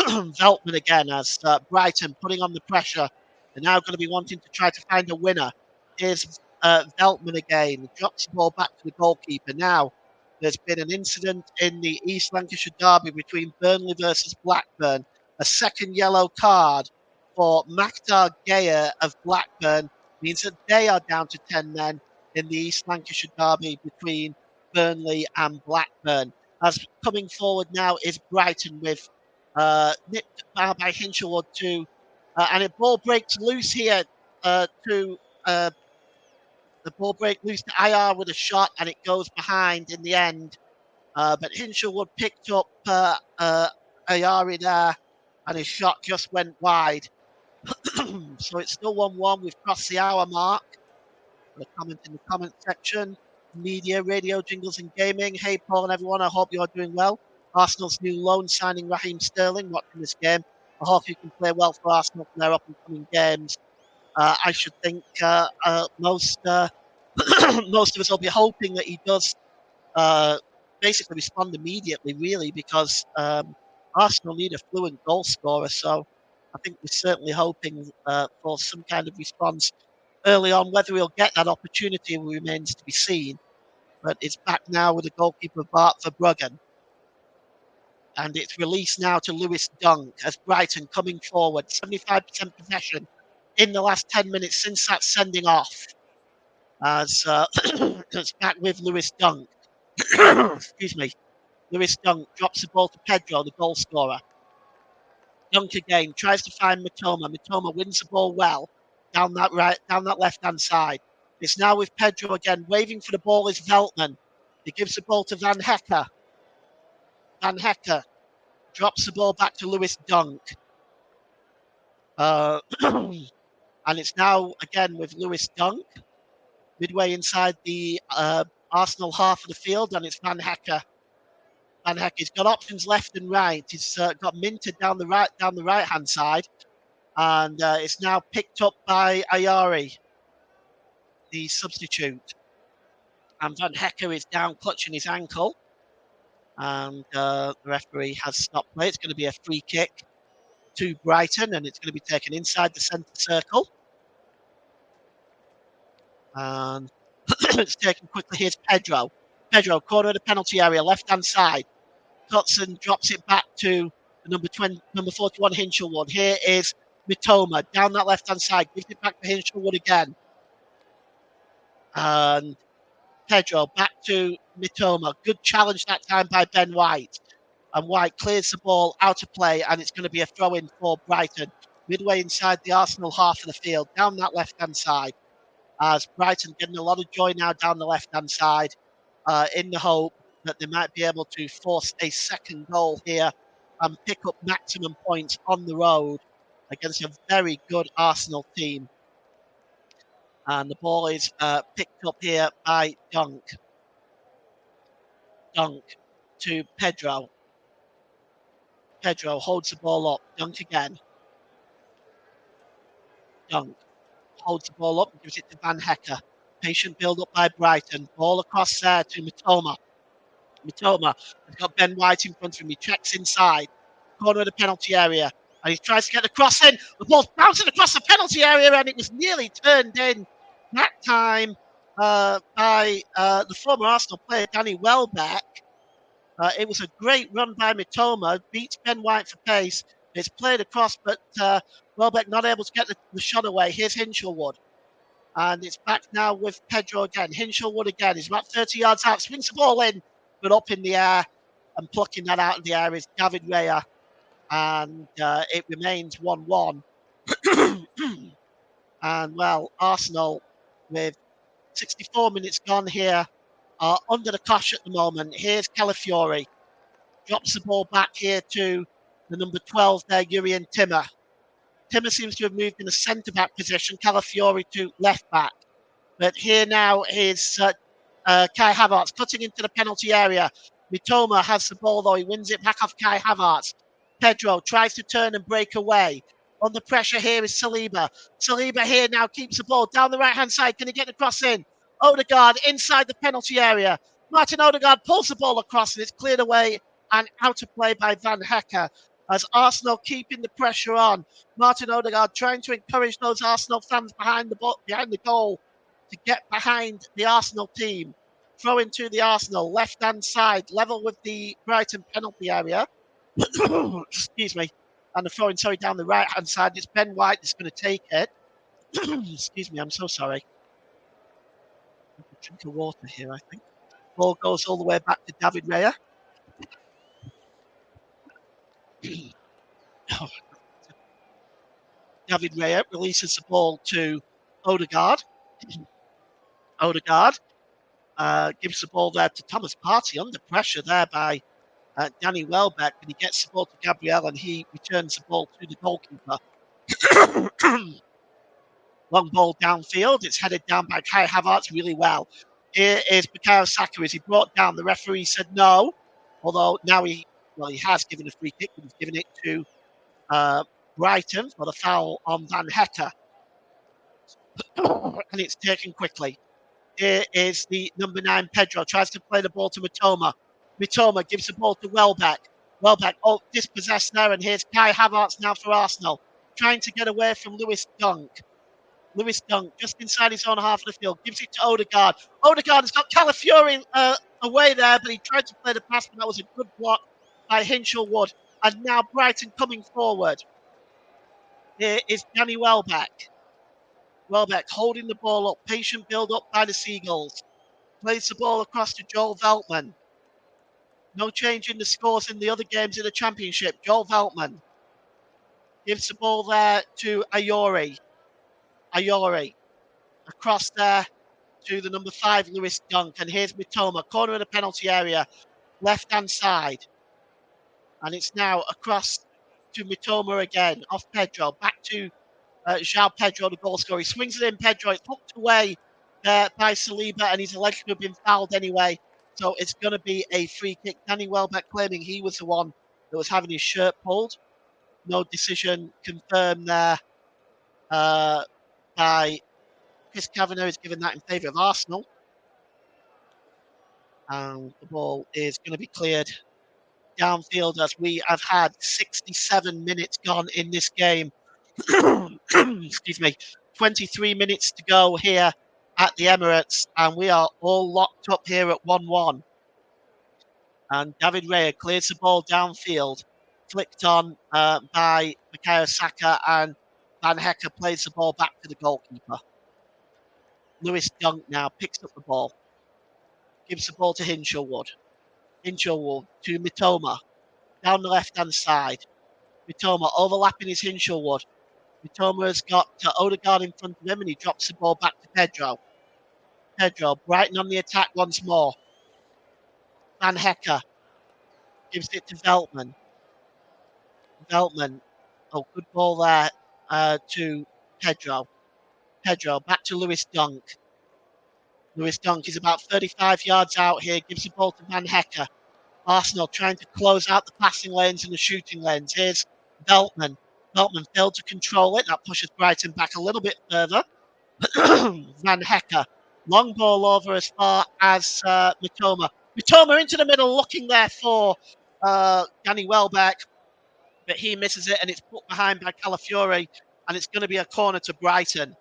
Veltman again as Brighton putting on the pressure. They're now going to be wanting to try to find a winner. Here's Veltman again, drops the ball back to the goalkeeper. Now, there's been an incident in the East Lancashire derby between Burnley versus Blackburn. A second yellow card for Maktar Geyer of Blackburn means that they are down to 10 men in the East Lancashire derby between Burnley and Blackburn. As coming forward now is Brighton with nipped by Hinshelwood to, and a ball breaks loose here to the ball break loose to IR with a shot, and it goes behind in the end. But Hinshelwood picked up Ayari there, and his shot just went wide. So it's still 1-1. We've crossed the hour mark. The comment in the comment section. Media, radio, jingles, and gaming. Hey, Paul and everyone. I hope you're doing well. Arsenal's new loan signing Raheem Sterling watching this game. I hope you can play well for Arsenal for their up and coming games. I should think most most of us will be hoping that he does basically respond immediately, really, because Arsenal need a fluent goal scorer. So I think we're certainly hoping for some kind of response early on. Whether he'll get that opportunity remains to be seen. But it's back now with the goalkeeper Bart Verbruggen. And it's released now to Lewis Dunk as Brighton coming forward. 75% possession in the last 10 minutes since that sending off. As it's back with Lewis Dunk. Excuse me. Lewis Dunk drops the ball to Pedro, the goal scorer. Dunk again tries to find Matoma. Matoma wins the ball well down that left hand side. It's now with Pedro again. Waving for the ball is Veltman. He gives the ball to Van Hecker. Van Hecker drops the ball back to Lewis Dunk. And it's now again with Lewis Dunk. Midway inside the Arsenal half of the field, and it's Van Hecker. Van Hecker's got options left and right. He's got Minter down the right hand side, and it's now picked up by Ayari, the substitute. And Van Hecker is down, clutching his ankle, and the referee has stopped play. It's going to be a free kick to Brighton, and it's going to be taken inside the centre circle. And it's taken quickly. Here's Pedro. Pedro, corner of the penalty area, left-hand side. Cotson drops it back to the number 41, Hinshelwood. Here is Mitoma down that left-hand side. Gives it back to Hinshelwood again. And Pedro back to Mitoma. Good challenge that time by Ben White. And White clears the ball out of play, and it's going to be a throw-in for Brighton. Midway inside the Arsenal half of the field, down that left-hand side. As Brighton getting a lot of joy now down the left-hand side in the hope that they might be able to force a second goal here and pick up maximum points on the road against a very good Arsenal team. And the ball is picked up here by Dunk. Dunk to Pedro. Pedro holds the ball up. Dunk again. Dunk holds the ball up and gives it to Van Hecker. Patient build up by Brighton. Ball across there to Mitoma. Mitoma has got Ben White in front of him. He checks inside. Corner of the penalty area. And he tries to get the cross in. The ball's bouncing across the penalty area, and it was nearly turned in that time by the former Arsenal player, Danny Welbeck. It was a great run by Mitoma. Beats Ben White for pace. It's played across, but Welbeck not able to get the shot away. Here's Hinshelwood. And it's back now with Pedro again. Hinshelwood again. He's about 30 yards out. Swings the ball in, but up in the air. And plucking that out of the air is David Raya. And it remains 1-1. And, well, Arsenal, with 64 minutes gone here, are under the cosh at the moment. Here's Calafiori. Drops the ball back here to the number 12 there, Urian Timmer. Timmer seems to have moved in a centre-back position, Calafiori to left-back. But here now is Kai Havertz cutting into the penalty area. Mitoma has the ball, though. He wins it back off Kai Havertz. Pedro tries to turn and break away. Under pressure here is Saliba. Saliba here now keeps the ball down the right-hand side. Can he get the cross in? Odegaard inside the penalty area. Martin Odegaard pulls the ball across and it's cleared away and out of play by Van Hecker as Arsenal keeping the pressure on. Martin Odegaard trying to encourage those Arsenal fans behind the goal to get behind the Arsenal team. Throw into the Arsenal left-hand side, level with the Brighton penalty area. Excuse me. And the throwing, down the right-hand side. It's Ben White that's going to take it. Excuse me, I'm so sorry. Drink of water here, I think. Ball goes all the way back to David Raya. David Raya releases the ball to Odegaard. Odegaard gives the ball there to Thomas Partey under pressure there by Danny Welbeck, and he gets the ball to Gabriel and he returns the ball to the goalkeeper. Long ball downfield. It's headed down by Kai Havertz really well. Here is Bukayo Saka. Is he brought down? The referee said no, although now he has given a free kick, but he's given it to Brighton for the foul on Van Hecker. And it's taken quickly. Here is the number 9, Pedro. Tries to play the ball to Mitoma. Mitoma gives the ball to Welbeck. Welbeck, dispossessed there. And here's Kai Havertz now for Arsenal. Trying to get away from Lewis Dunk. Lewis Dunk just inside his own half of the field. Gives it to Odegaard. Odegaard has got Calafiori away there, but he tried to play the pass, but that was a good block by Hinshelwood. And now Brighton coming forward. Here is Danny Welbeck. Welbeck holding the ball up. Patient build up by the Seagulls. Plays the ball across to Joel Veltman. No change in the scores in the other games in the Championship. Joel Veltman gives the ball there to Ayori. Ayori across there to the number 5, Lewis Dunk. And here's Mitoma, corner of the penalty area, left-hand side. And it's now across to Mitoma again, off Pedro, back to João Pedro, the goal scorer. He swings it in, Pedro. It's hooked away by Saliba, and he's alleged to have been fouled anyway. So it's going to be a free kick. Danny Welbeck claiming he was the one that was having his shirt pulled. No decision confirmed there by Chris Kavanagh. Is given that in favour of Arsenal. And the ball is going to be cleared downfield as we have had 67 minutes gone in this game. Excuse me. 23 minutes to go here at the Emirates, and we are all locked up here at 1-1. And David Raya clears the ball downfield, flicked on by Bukayo Saka, and Van Hecker plays the ball back to the goalkeeper. Lewis Dunk now picks up the ball, gives the ball to Hinshelwood. Hinshelwood to Mitoma, down the left-hand side. Mitoma overlapping his Hinshelwood. Mitoma has got Odegaard in front of him, and he drops the ball back to Pedro. Pedro, Brighton on the attack once more. Van Hecker gives it to Veltman. Veltman, good ball there to Pedro. Pedro, back to Lewis Dunk. Lewis Dunk is about 35 yards out here, gives the ball to Van Hecker. Arsenal trying to close out the passing lanes and the shooting lanes. Here's Veltman. Veltman failed to control it. That pushes Brighton back a little bit further. Van Hecker. Long ball over as far as Mitoma. Mitoma into the middle, looking there for Danny Welbeck, but he misses it, and it's put behind by Calafiori, and it's going to be a corner to Brighton.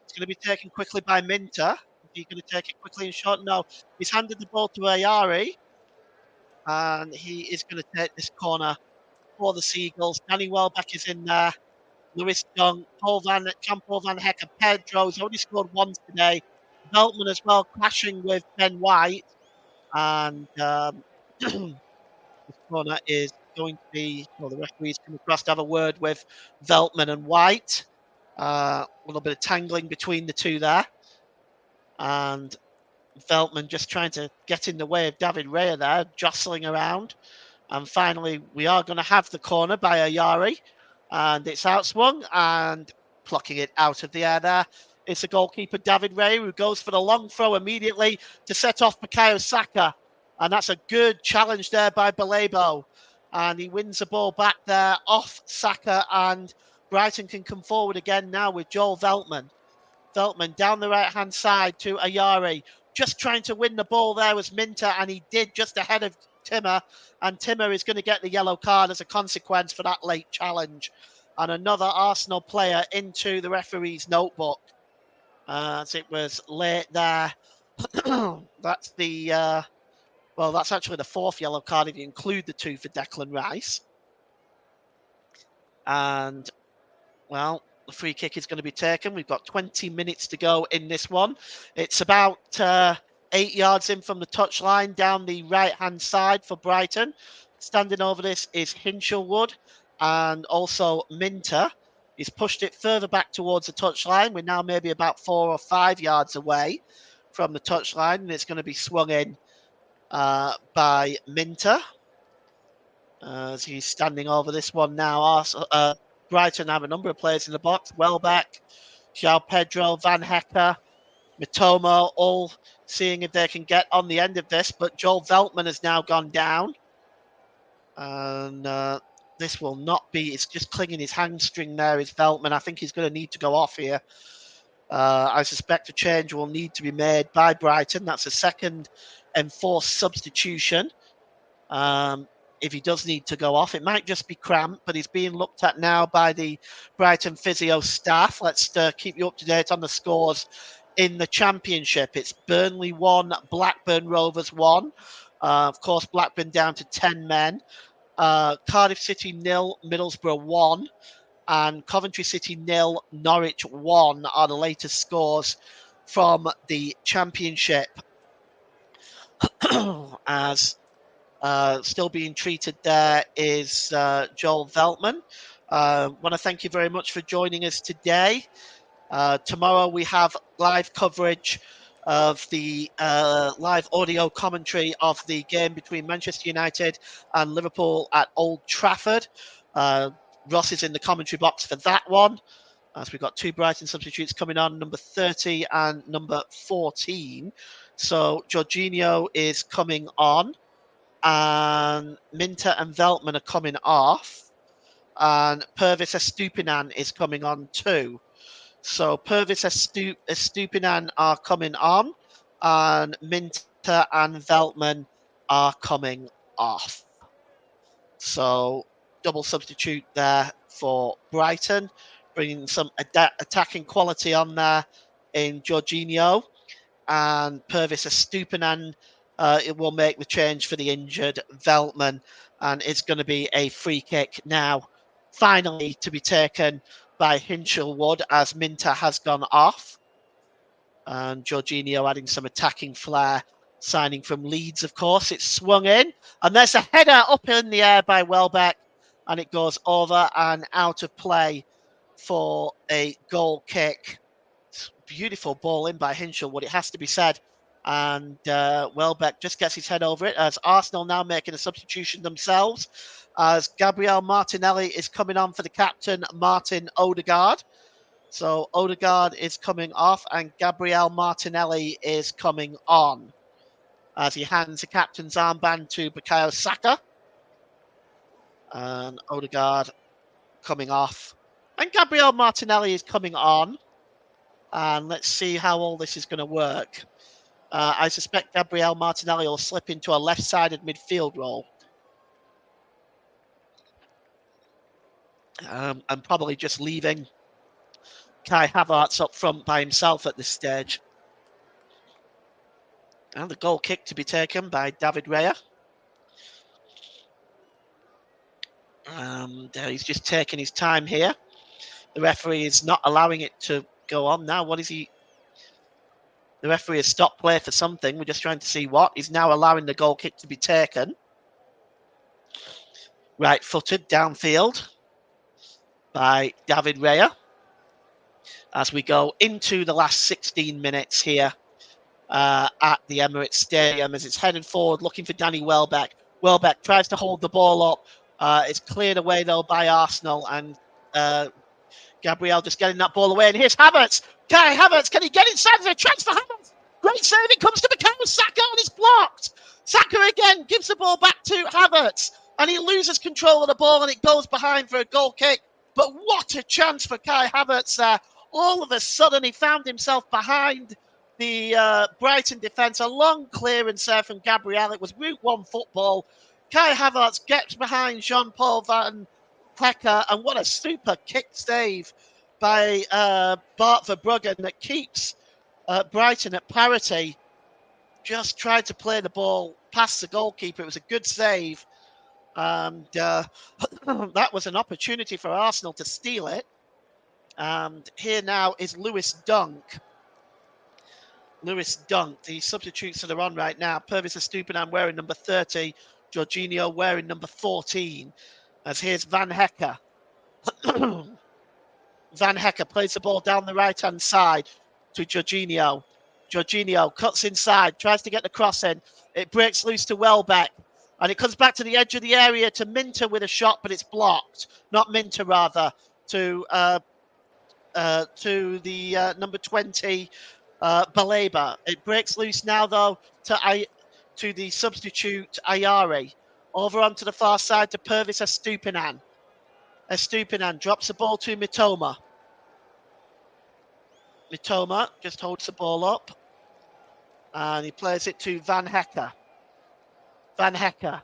It's going to be taken quickly by Minter. Is he going to take it quickly and short? No. He's handed the ball to Ayari, and he is going to take this corner for the Seagulls. Danny Welbeck is in there. Lewis Dunk, Jean-Paul Van Hecker, Pedro's only scored once today. Veltman as well, clashing with Ben White. And this corner is going to be, the referee's come across to have a word with Veltman and White. A little bit of tangling between the two there. And Veltman just trying to get in the way of David Raya there, jostling around. And finally, we are going to have the corner by Ayari. And it's outswung and plucking it out of the air there. It's the goalkeeper, David Raya, who goes for the long throw immediately to set off Bukayo Saka. And that's a good challenge there by Balebo. And he wins the ball back there off Saka. And Brighton can come forward again now with Joel Veltman. Veltman down the right-hand side to Ayari. Just trying to win the ball there was Minter, and he did just ahead of Timmer. And Timmer is going to get the yellow card as a consequence for that late challenge. And another Arsenal player into the referee's notebook. As it was late there. That's the... well, that's actually the fourth yellow card if you include the two for Declan Rice. And, well, the free kick is going to be taken. We've got 20 minutes to go in this one. It's about 8 yards in from the touchline down the right-hand side for Brighton. Standing over this is Hinchelwood and also Minter. He's pushed it further back towards the touchline. We're now maybe about 4 or 5 yards away from the touchline, and it's going to be swung in by Minter. As he's standing over this one now. Brighton have a number of players in the box. Welbeck, João Pedro, Van Hecke, Mitomo, all seeing if they can get on the end of this. But Joel Veltman has now gone down. And this will not be... It's just clinging his hamstring there is Veltman. I think he's going to need to go off here. I suspect a change will need to be made by Brighton. That's a second enforced substitution. If he does need to go off, it might just be cramp, but he's being looked at now by the Brighton physio staff. Let's keep you up to date on the scores in the Championship. It's Burnley 1, Blackburn Rovers 1. Of course, Blackburn down to 10 men. Cardiff City 0, Middlesbrough 1. And Coventry City 0, Norwich 1 are the latest scores from the Championship. As still being treated there is Joel Veltman. Want to thank you very much for joining us today. Tomorrow we have live coverage of the live audio commentary of the game between Manchester United and Liverpool at Old Trafford. Ross is in the commentary box for that one, as we've got two Brighton substitutes coming on, number 30 and number 14. So Jorginho is coming on, and Minter and Veltman are coming off, and Pervis Estupinan is coming on too. So Pervis Estupinan are coming on, and Minter and Veltman are coming off. So double substitute there for Brighton, bringing some attacking quality on there in Jorginho, and Pervis Estupinan. It will make the change for the injured Veltman, and it's going to be a free kick now, finally to be taken by Hinchelwood as Minter has gone off. And Jorginho adding some attacking flair, signing from Leeds, of course. It's swung in, and there's a header up in the air by Welbeck, and it goes over and out of play for a goal kick. Beautiful ball in by Hinchelwood, it has to be said. And Welbeck just gets his head over it, as Arsenal now making a substitution themselves, as Gabriel Martinelli is coming on for the captain, Martin Odegaard. So Odegaard is coming off, and Gabriel Martinelli is coming on, as he hands the captain's armband to Bukayo Saka. And Odegaard coming off, and Gabriel Martinelli is coming on. And let's see how all this is going to work. I suspect Gabriel Martinelli will slip into a left-sided midfield role. And probably just leaving Kai Havertz up front by himself at this stage. And the goal kick to be taken by David Raya. He's just taking his time here. The referee is not allowing it to go on now. What is he? The referee has stopped play for something. We're just trying to see what. He's now allowing the goal kick to be taken. Right-footed downfield by David Raya. As we go into the last 16 minutes here at the Emirates Stadium, as it's headed forward, looking for Danny Welbeck. Welbeck tries to hold the ball up. It's cleared away, though, by Arsenal, and Gabriel just getting that ball away. And here's Havertz. Kai Havertz, can he get inside? There's a chance for Havertz. Great save. It comes to Bukayo Saka, and it's blocked. Saka again gives the ball back to Havertz, and he loses control of the ball, and it goes behind for a goal kick But what a chance for Kai Havertz there. All of a sudden, he found himself behind the Brighton defence. A long clearance there from Gabriel. It was Route 1 football. Kai Havertz gets behind Jean-Paul Van Hecke, and what a super kick save by Bart Verbruggen that keeps Brighton at parity. Just tried to play the ball past the goalkeeper. It was a good save. And that was an opportunity for Arsenal to steal it. And here now is Lewis Dunk. Lewis Dunk, the substitutes that are on right now. Pervis Estupiñán wearing number 30. Jorginho wearing number 14. As here's Van Hecke. Van Hecke plays the ball down the right-hand side to Jorginho. Jorginho cuts inside, tries to get the cross in. It breaks loose to Welbeck. And it comes back to the edge of the area to Minter with a shot, but it's blocked. Not Minter, rather, to the number 20, Baleba. It breaks loose now, though, to the substitute Ayari. Over onto the far side to Pervis Estupiñán. Estupiñán drops the ball to Mitoma. Mitoma just holds the ball up. And he plays it to Van Hecke. Van Hecke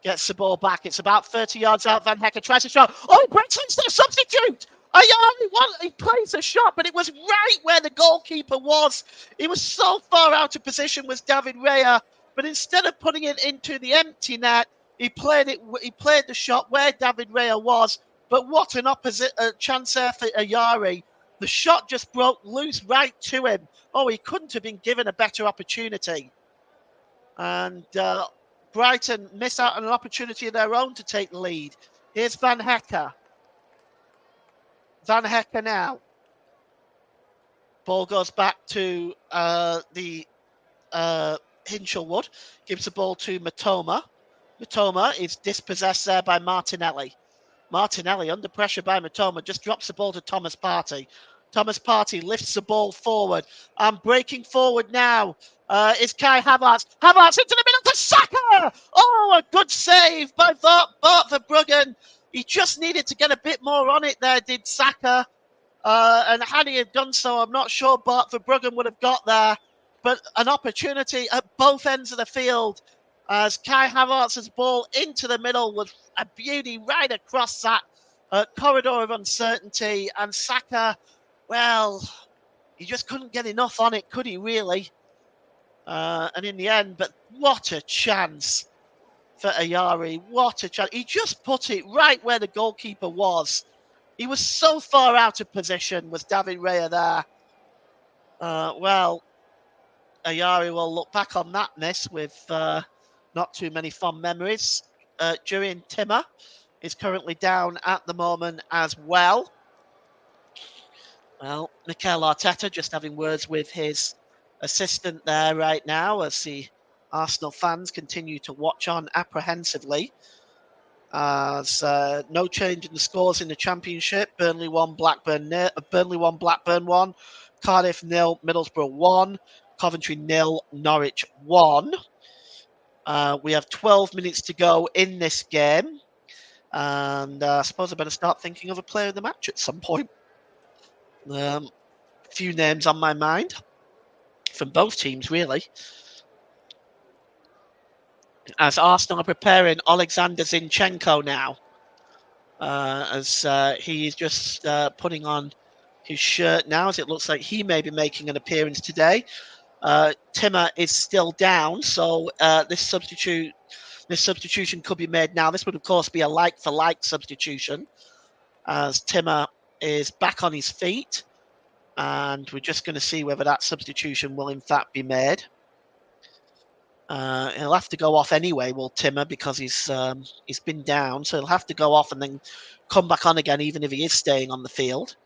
gets the ball back. It's about 30 yards out. Van Hecke tries to shot. Oh, he breaks into the substitute. He plays a shot, but it was right where the goalkeeper was. He was so far out of position, was David Raya. But instead of putting it into the empty net, he played the shot where David Raya was. But what an chance there for Ayari. The shot just broke loose right to him. Oh, he couldn't have been given a better opportunity. And Brighton miss out on an opportunity of their own to take the lead. Here's Van Hecke. Van Hecke now. Ball goes back to the Hinchelwood. Gives the ball to Mitoma. Mitoma is dispossessed there by Martinelli. Martinelli, under pressure by Mitoma, just drops the ball to Thomas Partey. Thomas Partey lifts the ball forward. And breaking forward now is Kai Havertz. Havertz into the middle to Saka! Oh, a good save by Bart Verbruggen. He just needed to get a bit more on it there, did Saka. And had he have done so, I'm not sure Bart Verbruggen would have got there. But an opportunity at both ends of the field as Kai Havertz's ball into the middle was a beauty right across that corridor of uncertainty. And Saka, well, he just couldn't get enough on it, could he really? And in the end, but what a chance for Ayari. What a chance. He just put it right where the goalkeeper was. He was so far out of position, was David Raya there. Well, Ayari will look back on that miss with not too many fond memories. Jurrien Timmer is currently down at the moment as well. Well, Mikel Arteta just having words with his assistant there right now as the Arsenal fans continue to watch on apprehensively. As no change in the scores in the Championship. Burnley 1, Blackburn 1, Cardiff 0, Middlesbrough 1, Coventry 0, Norwich 1. We have 12 minutes to go in this game. And I suppose I better start thinking of a player of the match at some point. A few names on my mind from both teams, really. As Arsenal are preparing Alexander Zinchenko now. As he is just putting on his shirt now, as it looks like he may be making an appearance today. Timmer is still down, so this substitution could be made now. This would, of course, be a like-for-like substitution, as Timmer is back on his feet, and we're just going to see whether that substitution will, in fact, be made. He'll have to go off anyway, will Timmer, because he's been down, so he'll have to go off and then come back on again, even if he is staying on the field.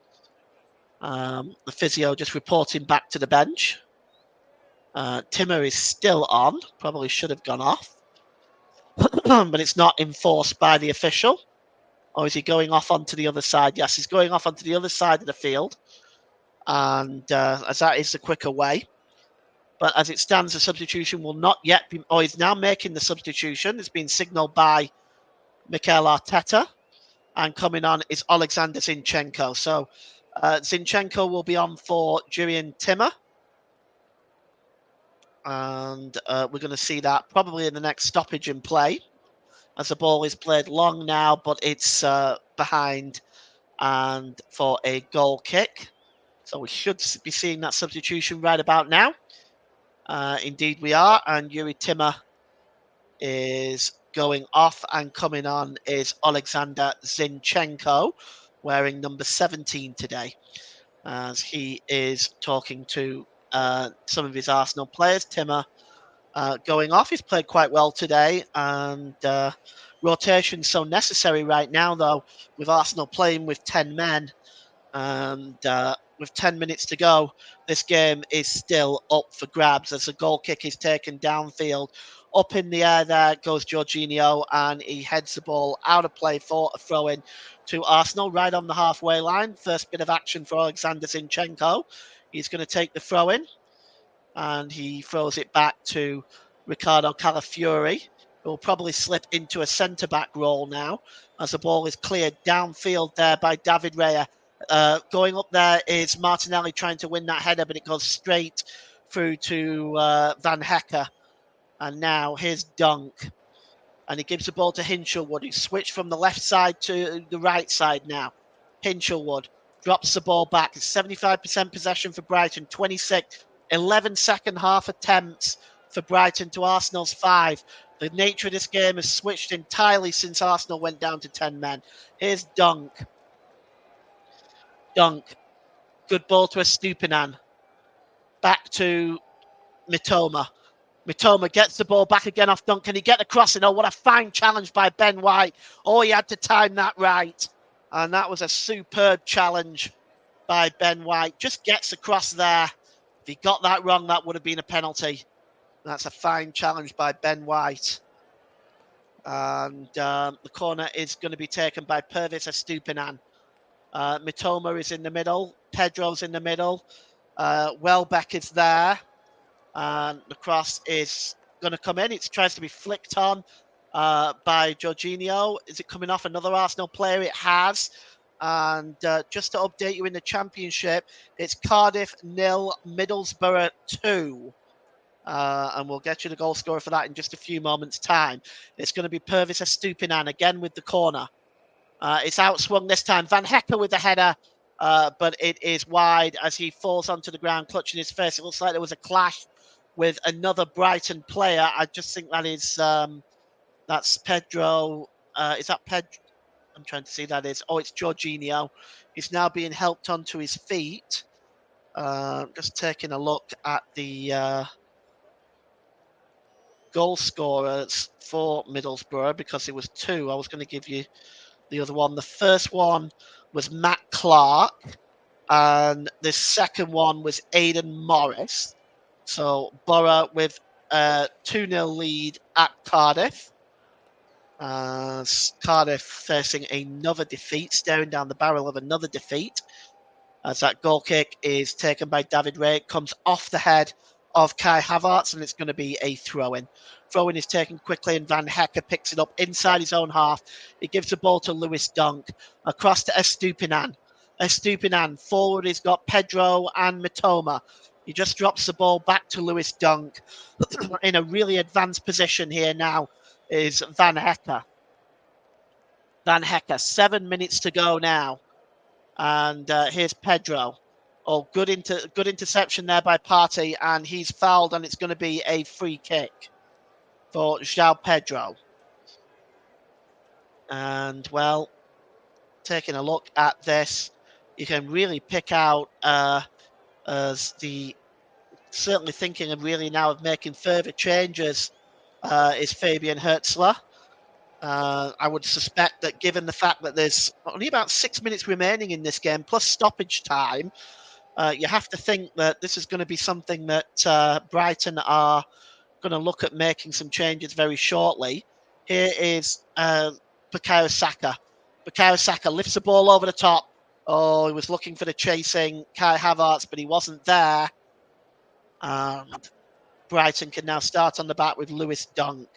The physio just reporting back to the bench. Timmer is still on, probably should have gone off, but it's not enforced by the official. Or is he going off onto the other side? Yes, he's going off onto the other side of the field, and as that is the quicker way. But as it stands, the substitution will not yet be... Oh, he's now making the substitution. It's been signalled by Mikel Arteta. and coming on is Alexander Zinchenko. So Zinchenko will be on for Jurrien Timmer. And we're going to see that probably in the next stoppage in play, as the ball is played long now, but it's behind and for a goal kick. So we should be seeing that substitution right about now. Indeed we are, and Yuri Timmer is going off, and coming on is Alexander Zinchenko, wearing number 17 today, as he is talking to some of his Arsenal players. Timmer going off. He's played quite well today, and rotation so necessary right now, though, with Arsenal playing with 10 men, and with 10 minutes to go, this game is still up for grabs as a goal kick is taken downfield. Up in the air there goes Jorginho, and he heads the ball out of play for a throw-in to Arsenal right on the halfway line. First bit of action for Alexander Zinchenko. He's going to take the throw-in, and he throws it back to Ricardo Calafiori, who will probably slip into a centre-back role now as the ball is cleared downfield there by David Raya. Going up there is Martinelli trying to win that header, but it goes straight through to Van Hecke. And now here's Dunk, and he gives the ball to Hinchelwood, who switched from the left side to the right side now. Hinchelwood drops the ball back. It's 75% possession for Brighton, 26, 11 second half attempts for Brighton to Arsenal's 5. The nature of this game has switched entirely since Arsenal went down to 10 men. Here's Dunk. Dunk. Good ball to Estupinan. Back to Mitoma. Mitoma gets the ball back again off Dunk. Can he get the crossing? Oh, what a fine challenge by Ben White. Oh, he had to time that right. And that was a superb challenge by Ben White. Just gets across there. If he got that wrong, that would have been a penalty. That's a fine challenge by Ben White. And the corner is going to be taken by Pervis Estupinan. Mitoma is in the middle. Pedro's in the middle. Welbeck is there. And the cross is going to come in. It tries to be flicked on by Jorginho. Is it coming off another Arsenal player? It has. And just to update you in the Championship, it's Cardiff 0, Middlesbrough 2. And we'll get you the goal scorer for that in just a few moments' time. It's going to be Pervis Estupinan again with the corner. It's outswung this time. Van Hecke with the header, but it is wide as he falls onto the ground, clutching his face. It looks like there was a clash with another Brighton player. I just think that is that's Pedro. Is that Pedro? I'm trying to see that is. Oh, it's Jorginho. He's now being helped onto his feet. Just taking a look at the goal scorers for Middlesbrough, because it was 2. I was going to give you the other one. The first one was Matt Clark, and the second one was Aidan Morris. So Borough with a 2-0 lead at Cardiff. Cardiff facing another defeat, staring down the barrel of another defeat, as that goal kick is taken by David Ray. It comes off the head of Kai Havertz, and it's going to be a throw-in. Throw-in is taken quickly, and Van Hecke picks it up inside his own half. He gives the ball to Lewis Dunk, across to Estupinan. Estupinan, forward, he's got Pedro and Mitoma. He just drops the ball back to Lewis Dunk. In a really advanced position here now is Van Hecke. Van Hecke, 7 minutes to go now. And here's Pedro. Oh, good interception there by Partey, and he's fouled, and it's going to be a free kick for João Pedro. And, well, taking a look at this, you can really pick out as the certainly thinking of really now of making further changes is Fabian Hertzler. I would suspect that, given the fact that there's only about 6 minutes remaining in this game, plus stoppage time, you have to think that this is going to be something that Brighton are going to look at making some changes very shortly. Here is Bukayo Saka. Bukayo Saka lifts the ball over the top. Oh, he was looking for the chasing Kai Havertz, but he wasn't there. And Brighton can now start on the back with Lewis Dunk.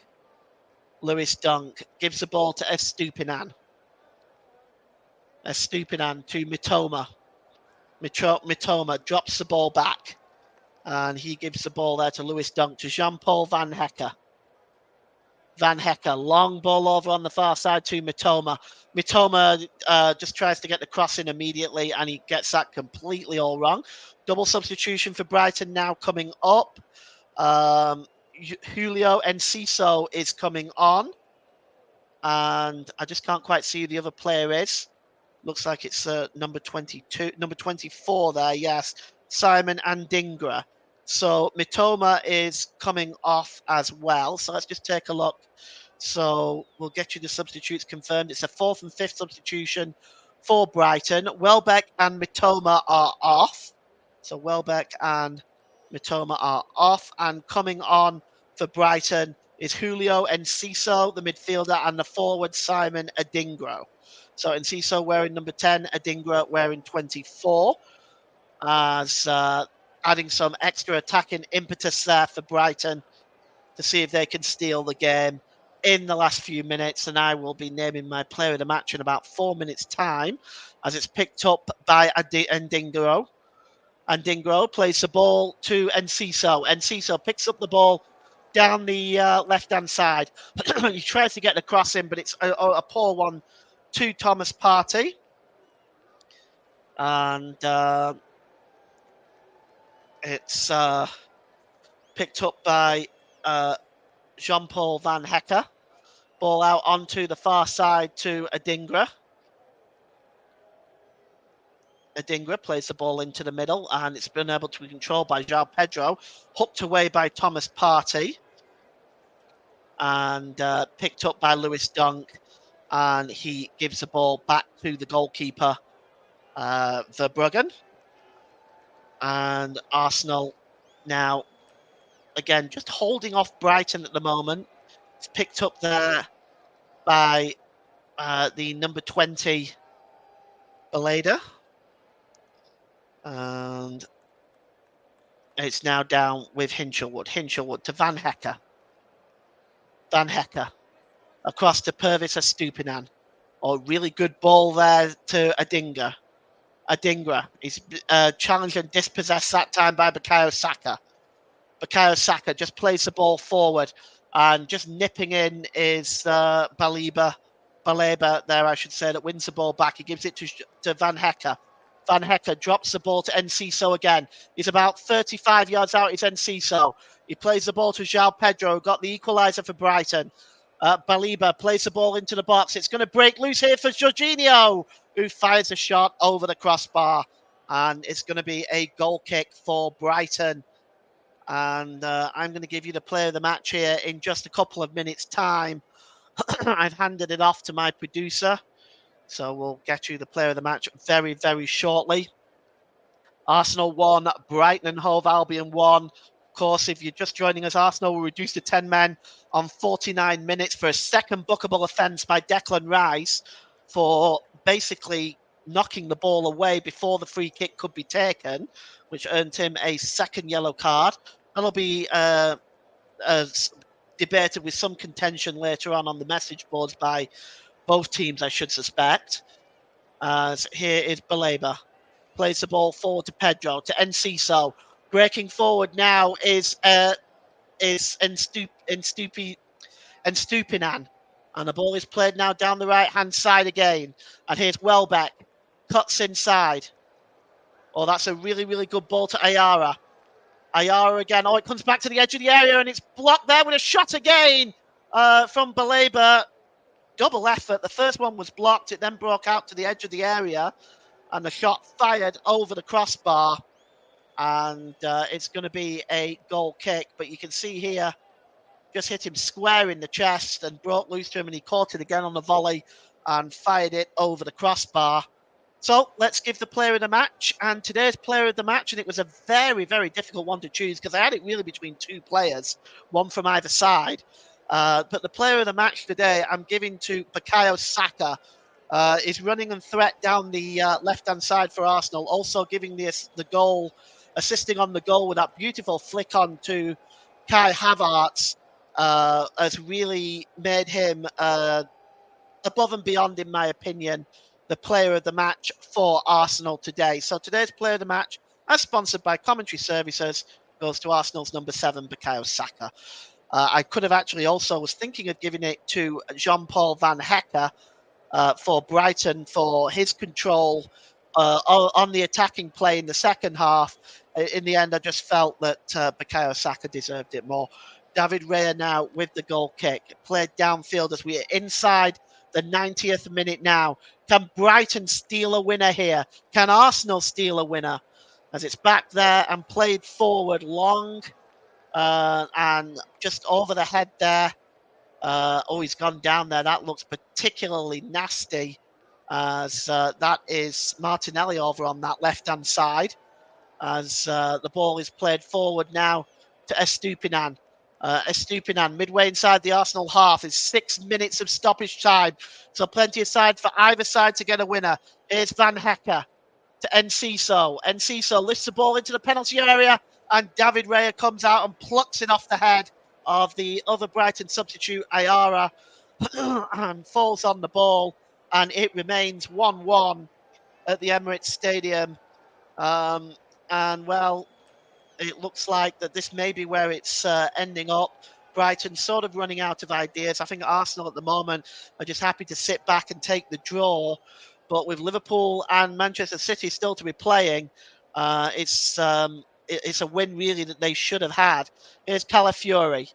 Lewis Dunk gives the ball to Estupinan. Estupinan to Mitoma. Mitoma drops the ball back, and he gives the ball there to Lewis Dunk, to Jean-Paul Van Hecke. Van Hecke, long ball over on the far side to Mitoma. Mitoma just tries to get the cross in immediately, and he gets that completely all wrong. Double substitution for Brighton now coming up. Julio Enciso is coming on, and I just can't quite see who the other player is. Looks like it's number 22, number 24 there, yes, Simon Andingra. So Mitoma is coming off as well. So let's just take a look. So we'll get you the substitutes confirmed. It's a fourth and fifth substitution for Brighton. Welbeck and Mitoma are off. So Welbeck and Mitoma are off. And coming on for Brighton is Julio Enciso, the midfielder, and the forward Simon Adingro. So Enciso wearing number 10, Adingra wearing 24, as adding some extra attacking impetus there for Brighton to see if they can steal the game in the last few minutes. And I will be naming my player of the match in about 4 minutes' time, as it's picked up by Adingro. Andingro plays the ball to Enciso. Enciso picks up the ball down the left-hand side. He tries to get the cross in, but it's a poor one to Thomas Partey. And it's picked up by Jean-Paul Van Hecke. Ball out onto the far side to Adingra. Adingra plays the ball into the middle, and it's been able to be controlled by João Pedro, hooked away by Thomas Partey, and picked up by Lewis Dunk, and he gives the ball back to the goalkeeper, Verbruggen. And Arsenal now, again, just holding off Brighton at the moment. It's picked up there by the number 20, Baleda. And it's now down with Hinchelwood. Hinchelwood to Van Hecke. Van Hecke across to Pervis Estupinan. Oh, really good ball there to Adingra. Adingra is challenged and dispossessed that time by Bukayo Saka. Bukayo Saka just plays the ball forward, and just nipping in is Baleba there, I should say, that wins the ball back. He gives it to Van Hecke. Van Hecke drops the ball to Enciso again. He's about 35 yards out. It's Enciso. He plays the ball to João Pedro, who got the equaliser for Brighton. Baleba plays the ball into the box. It's going to break loose here for Jorginho, who fires a shot over the crossbar. And it's going to be a goal kick for Brighton. And I'm going to give you the player of the match here in just a couple of minutes' time. I've handed it off to my producer. So we'll get you the player of the match very, very shortly. Arsenal 1, Brighton and Hove Albion 1. Of course, if you're just joining us, Arsenal will reduce to 10 men on 49 minutes for a second bookable offence by Declan Rice for basically knocking the ball away before the free kick could be taken, which earned him a second yellow card. That'll be debated with some contention later on the message boards by both teams, I should suspect. So here is Baleba. Plays the ball forward to Pedro, to Enciso. Breaking forward now is Estupinan. And the ball is played now down the right-hand side again. And here's Welbeck. Cuts inside. Oh, that's a really, really good ball to Ayara. Ayara again. Oh, it comes back to the edge of the area, and it's blocked there with a shot again from Baleba. Double effort. The first one was blocked. It then broke out to the edge of the area, and the shot fired over the crossbar. And it's going to be a goal kick. But you can see here, just hit him square in the chest and broke loose to him, and he caught it again on the volley and fired it over the crossbar. So let's give the player of the match. And today's player of the match, and it was a very, very difficult one to choose because I had it really between two players, one from either side. But the player of the match today, I'm giving to Bukayo Saka. Is running and threat down the left-hand side for Arsenal, also giving the goal, assisting on the goal with that beautiful flick on to Kai Havertz, has really made him above and beyond, in my opinion. the player of the match for Arsenal today. So today's player of the match, as sponsored by Commentary Services, goes to Arsenal's number 7, Bukayo Saka. I could have actually also was thinking of giving it to Jean-Paul Van Hecke for Brighton for his control on the attacking play in the second half. In the end, I just felt that Bukayo Saka deserved it more. David Raya now with the goal kick, played downfield as we are inside the 90th minute now. Can Brighton steal a winner here? Can Arsenal steal a winner? As it's back there and played forward long and just over the head there. He's gone down there. That looks particularly nasty as that is Martinelli over on that left-hand side as the ball is played forward now to Estupinan. Estupinan midway inside the Arsenal half is 6 minutes of stoppage time. So plenty of side for either side to get a winner. Here's Van Hecke to Enciso. Enciso lifts the ball into the penalty area and David Raya comes out and plucks it off the head of the other Brighton substitute, Ayara, and falls on the ball. And it remains 1-1 at the Emirates Stadium. And, well, it looks like that this may be where it's ending up. Brighton sort of running out of ideas. I think Arsenal at the moment are just happy to sit back and take the draw. But with Liverpool and Manchester City still to be playing, it's a win really that they should have had. Here's Calafiori.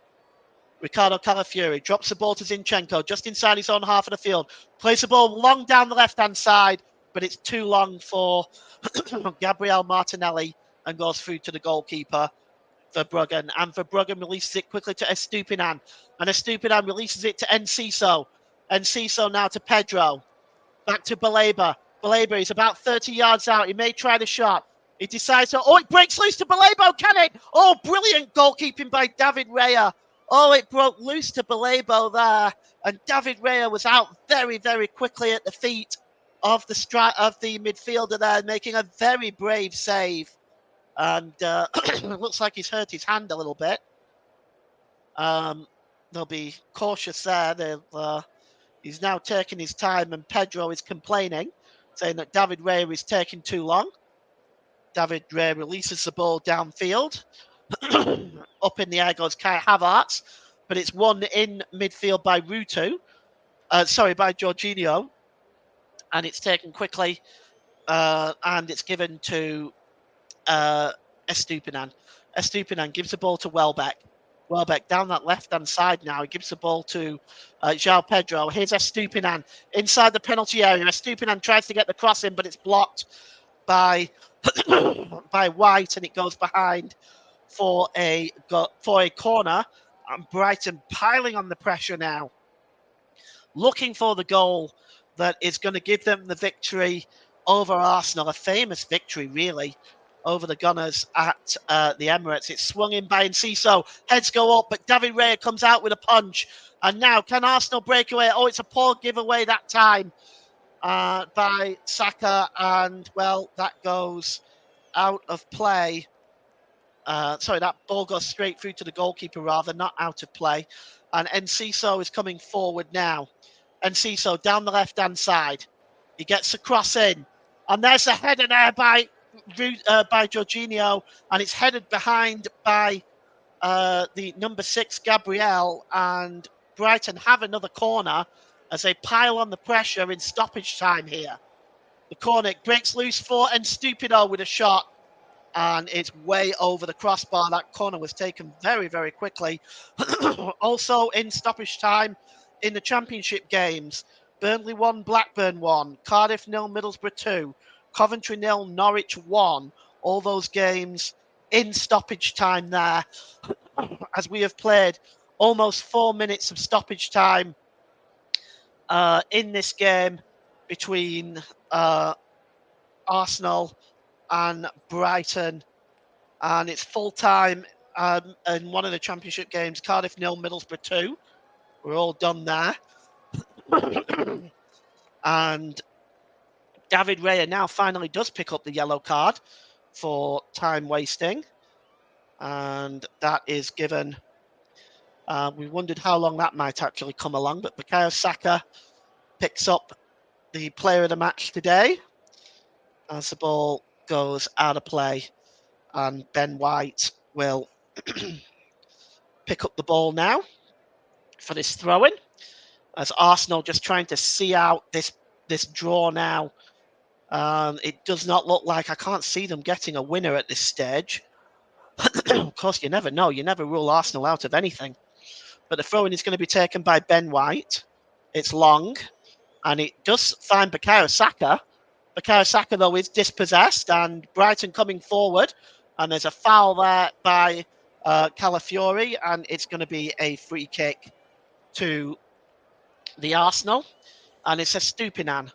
Ricardo Calafiori drops the ball to Zinchenko just inside his own half of the field. Plays the ball long down the left-hand side, but it's too long for Gabriel Martinelli and goes through to the goalkeeper, Verbruggen. And Verbruggen releases it quickly to Estupinan. And Estupinan releases it to Enciso. Enciso now to Pedro. Back to Baleba. Baleba is about 30 yards out. He may try the shot. He decides to... Oh, it breaks loose to Baleba, can it? Oh, brilliant goalkeeping by David Raya. Oh, it broke loose to Baleba there. And David Raya was out very, very quickly at the feet of the midfielder there, making a very brave save. And it looks like he's hurt his hand a little bit. They'll be cautious there. He's now taking his time, and Pedro is complaining, saying that David Raya is taking too long. David Raya releases the ball downfield. Up in the air goes Kai Havertz, but it's won in midfield by by Jorginho. And it's taken quickly, and it's given to Estupinan. Estupinan gives the ball to Welbeck. Welbeck down that left-hand side now. He gives the ball to João Pedro. Here's Estupinan inside the penalty area. Estupinan tries to get the cross in, but it's blocked by by White, and it goes behind for a corner. And Brighton piling on the pressure now, looking for the goal that is going to give them the victory over Arsenal. A famous victory, really, over the Gunners at the Emirates. It's swung in by Enciso. Heads go up, but David Raya comes out with a punch. And now, can Arsenal break away? Oh, it's a poor giveaway that time by Saka. And, well, that goes out of play. That ball goes straight through to the goalkeeper, rather, not out of play. And Enciso is coming forward now. Enciso down the left-hand side. He gets the cross in. And there's a header there by Jorginho, and it's headed behind by the number 6, Gabriel, and Brighton have another corner as they pile on the pressure in stoppage time here. The corner breaks loose for Estupinan with a shot, and it's way over the crossbar. That corner was taken very, very quickly. Also in stoppage time in the Championship games, Burnley 1, Blackburn 1, Cardiff 0, Middlesbrough 2, Coventry 0, Norwich 1. All those games in stoppage time there, as we have played almost 4 minutes of stoppage time in this game between Arsenal and Brighton. And it's full time in one of the Championship games, Cardiff 0, Middlesbrough 2. We're all done there. And David Raya now finally does pick up the yellow card for time wasting. And that is given. We wondered how long that might actually come along, but Bukayo Saka picks up the player of the match today as the ball goes out of play, and Ben White will pick up the ball now for this throw-in, as Arsenal just trying to see out this draw now. It does not look like, I can't see them getting a winner at this stage. Of course, you never know. You never rule Arsenal out of anything. But the throw-in is going to be taken by Ben White. It's long, and it does find Bukayo Saka. Bukayo Saka, though, is dispossessed, and Brighton coming forward, and there's a foul there by Calafiori, and it's going to be a free kick to the Arsenal, and it's a Estupiñán.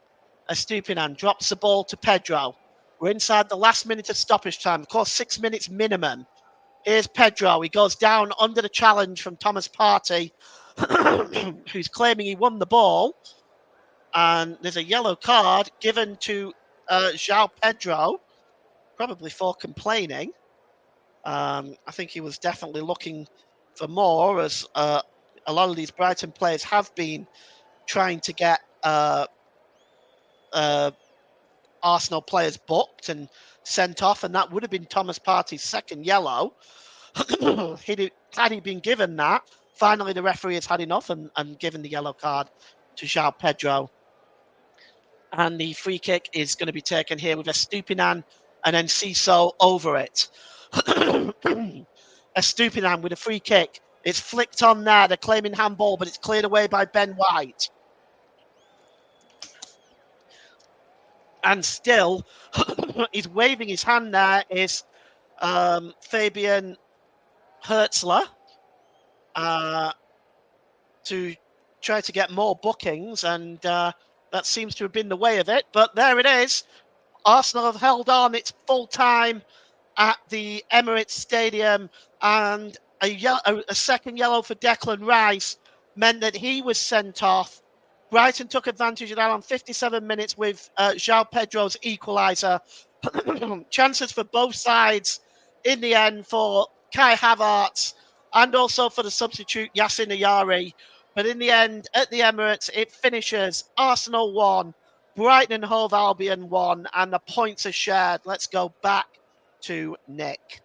Estupiñán drops the ball to Pedro. We're inside the last minute of stoppage time. Of course, 6 minutes minimum. Here's Pedro. He goes down under the challenge from Thomas Partey, who's claiming he won the ball. And there's a yellow card given to João Pedro, probably for complaining. I think he was definitely looking for more, as a lot of these Brighton players have been trying to get Arsenal players booked and sent off, and that would have been Thomas Partey's second yellow. Had he been given that, finally the referee has had enough and given the yellow card to João Pedro. And the free kick is going to be taken here with Estupiñán and then Ciso over it. Estupiñán with a free kick. It's flicked on there. They're claiming handball, but it's cleared away by Ben White. And still, he's waving his hand there, is Fabian Hertzler to try to get more bookings, and that seems to have been the way of it. But there it is. Arsenal have held on. It's full time at the Emirates Stadium, and a second yellow for Declan Rice meant that he was sent off. Brighton took advantage of that on 57 minutes with João Pedro's equaliser. Chances for both sides in the end for Kai Havertz and also for the substitute Yassin Ayari. But in the end, at the Emirates, it finishes Arsenal 1, Brighton and Hove Albion 1, and the points are shared. Let's go back to Nick.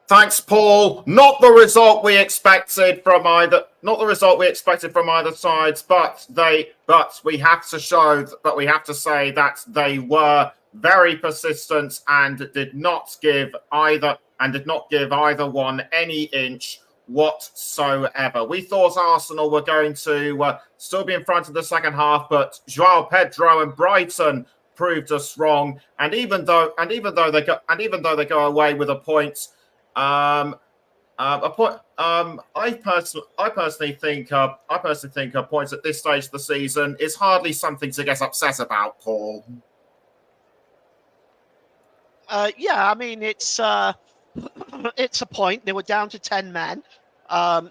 Thanks, Paul. Not the result we expected from either. Not the result we expected from either sides, but we have to say that they were very persistent and did not give either one any inch whatsoever. We thought Arsenal were going to still be in front of the second half, but João Pedro and Brighton proved us wrong. And even though they go away with a point. I personally think points at this stage of the season is hardly something to get upset about, Paul. Yeah, I mean it's a point. They were down to 10 men.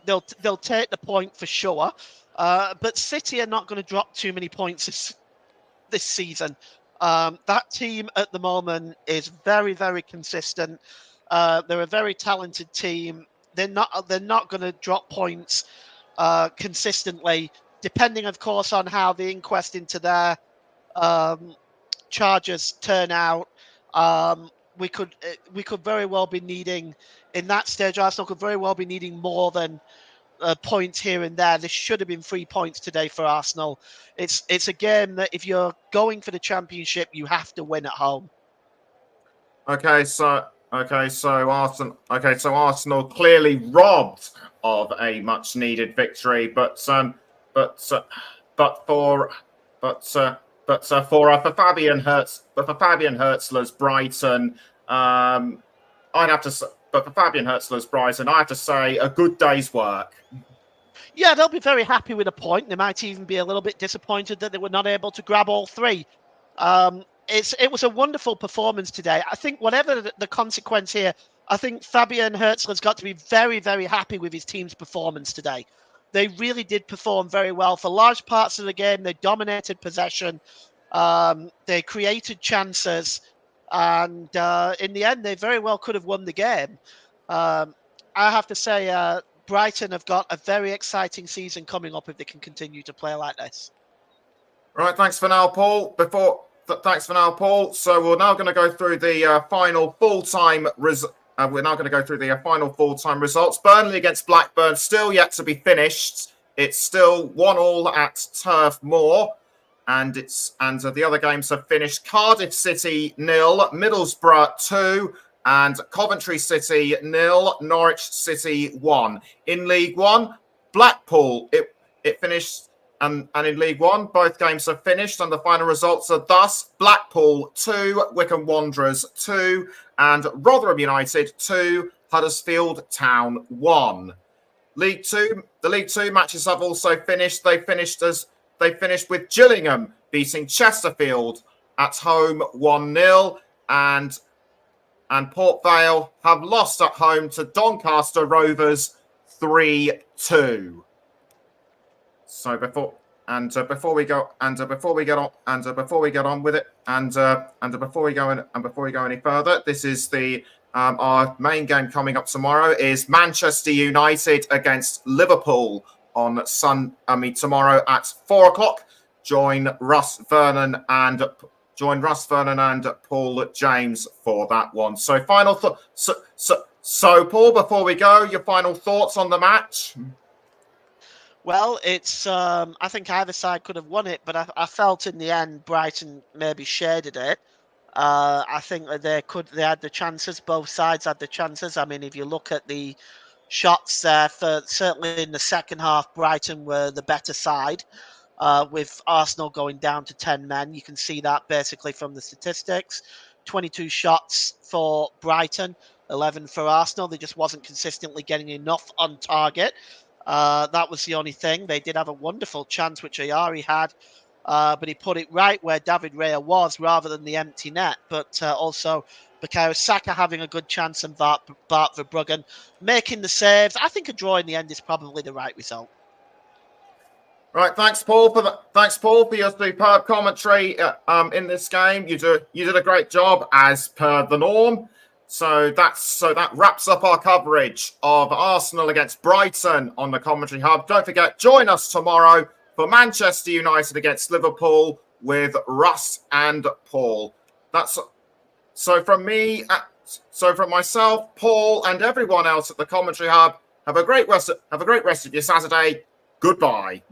They'll take the point for sure. But City are not going to drop too many points this season. That team at the moment is very, very consistent. They're a very talented team. They're not going to drop points consistently, depending, of course, on how the inquest into their charges turn out. We could very well be needing, in that stage, Arsenal could very well be needing more than points here and there. This should have been 3 points today for Arsenal. It's a game that if you're going for the championship, you have to win at home. Okay, so Arsenal clearly robbed of a much needed victory, but for Fabian Hertzler's Brighton, I have to say a good day's work. Yeah, they'll be very happy with a point. They might even be a little bit disappointed that they were not able to grab all three. It was a wonderful performance today. I think whatever the consequence here, I think Fabian Hertzler's got to be very, very happy with his team's performance today. They really did perform very well. For large parts of the game, they dominated possession. They created chances. And in the end, they very well could have won the game. I have to say, Brighton have got a very exciting season coming up if they can continue to play like this. Right, thanks for now, Paul. Thanks for now, Paul. So we're now going to go through the final full-time we're now going to go through the final full-time results. Burnley against Blackburn still yet to be finished. It's still 1-1 at Turf Moor, and the other games have finished. Cardiff City 0, Middlesbrough 2, and Coventry City 0, Norwich City 1. In League One, Blackpool it finished. And in League One, both games have finished, and the final results are thus: Blackpool 2, Wycombe Wanderers 2, and Rotherham United 2, Huddersfield Town 1. The League Two matches have also finished. They finished with Gillingham beating Chesterfield at home 1-0, and Port Vale have lost at home to Doncaster Rovers 3-2. So before we go any further, this is our main game coming up tomorrow is Manchester United against Liverpool tomorrow at 4:00. Join Russ Vernon and Paul James for that one. So Paul, before we go, your final thoughts on the match? Well, it's. I think either side could have won it, but I felt in the end Brighton maybe shaded it. I think that they had the chances. Both sides had the chances. I mean, if you look at the shots there, certainly in the second half, Brighton were the better side. With Arsenal going down to 10 men, you can see that basically from the statistics. 22 shots for Brighton, 11 for Arsenal. They just wasn't consistently getting enough on target. That was the only thing. They did have a wonderful chance, which Ayari had, but he put it right where David Raya was rather than the empty net. But also Bukayo Saka having a good chance and Bart Verbruggen making the saves. I think a draw in the end is probably the right result. Right, thanks, Paul, for your superb commentary in this game. You did a great job as per the norm. So that wraps up our coverage of Arsenal against Brighton on the Commentary Hub. Don't forget, join us tomorrow for Manchester United against Liverpool with Russ and Paul. That's so from me. So from myself, Paul, and everyone else at the Commentary Hub. Have a great rest of your Saturday. Goodbye.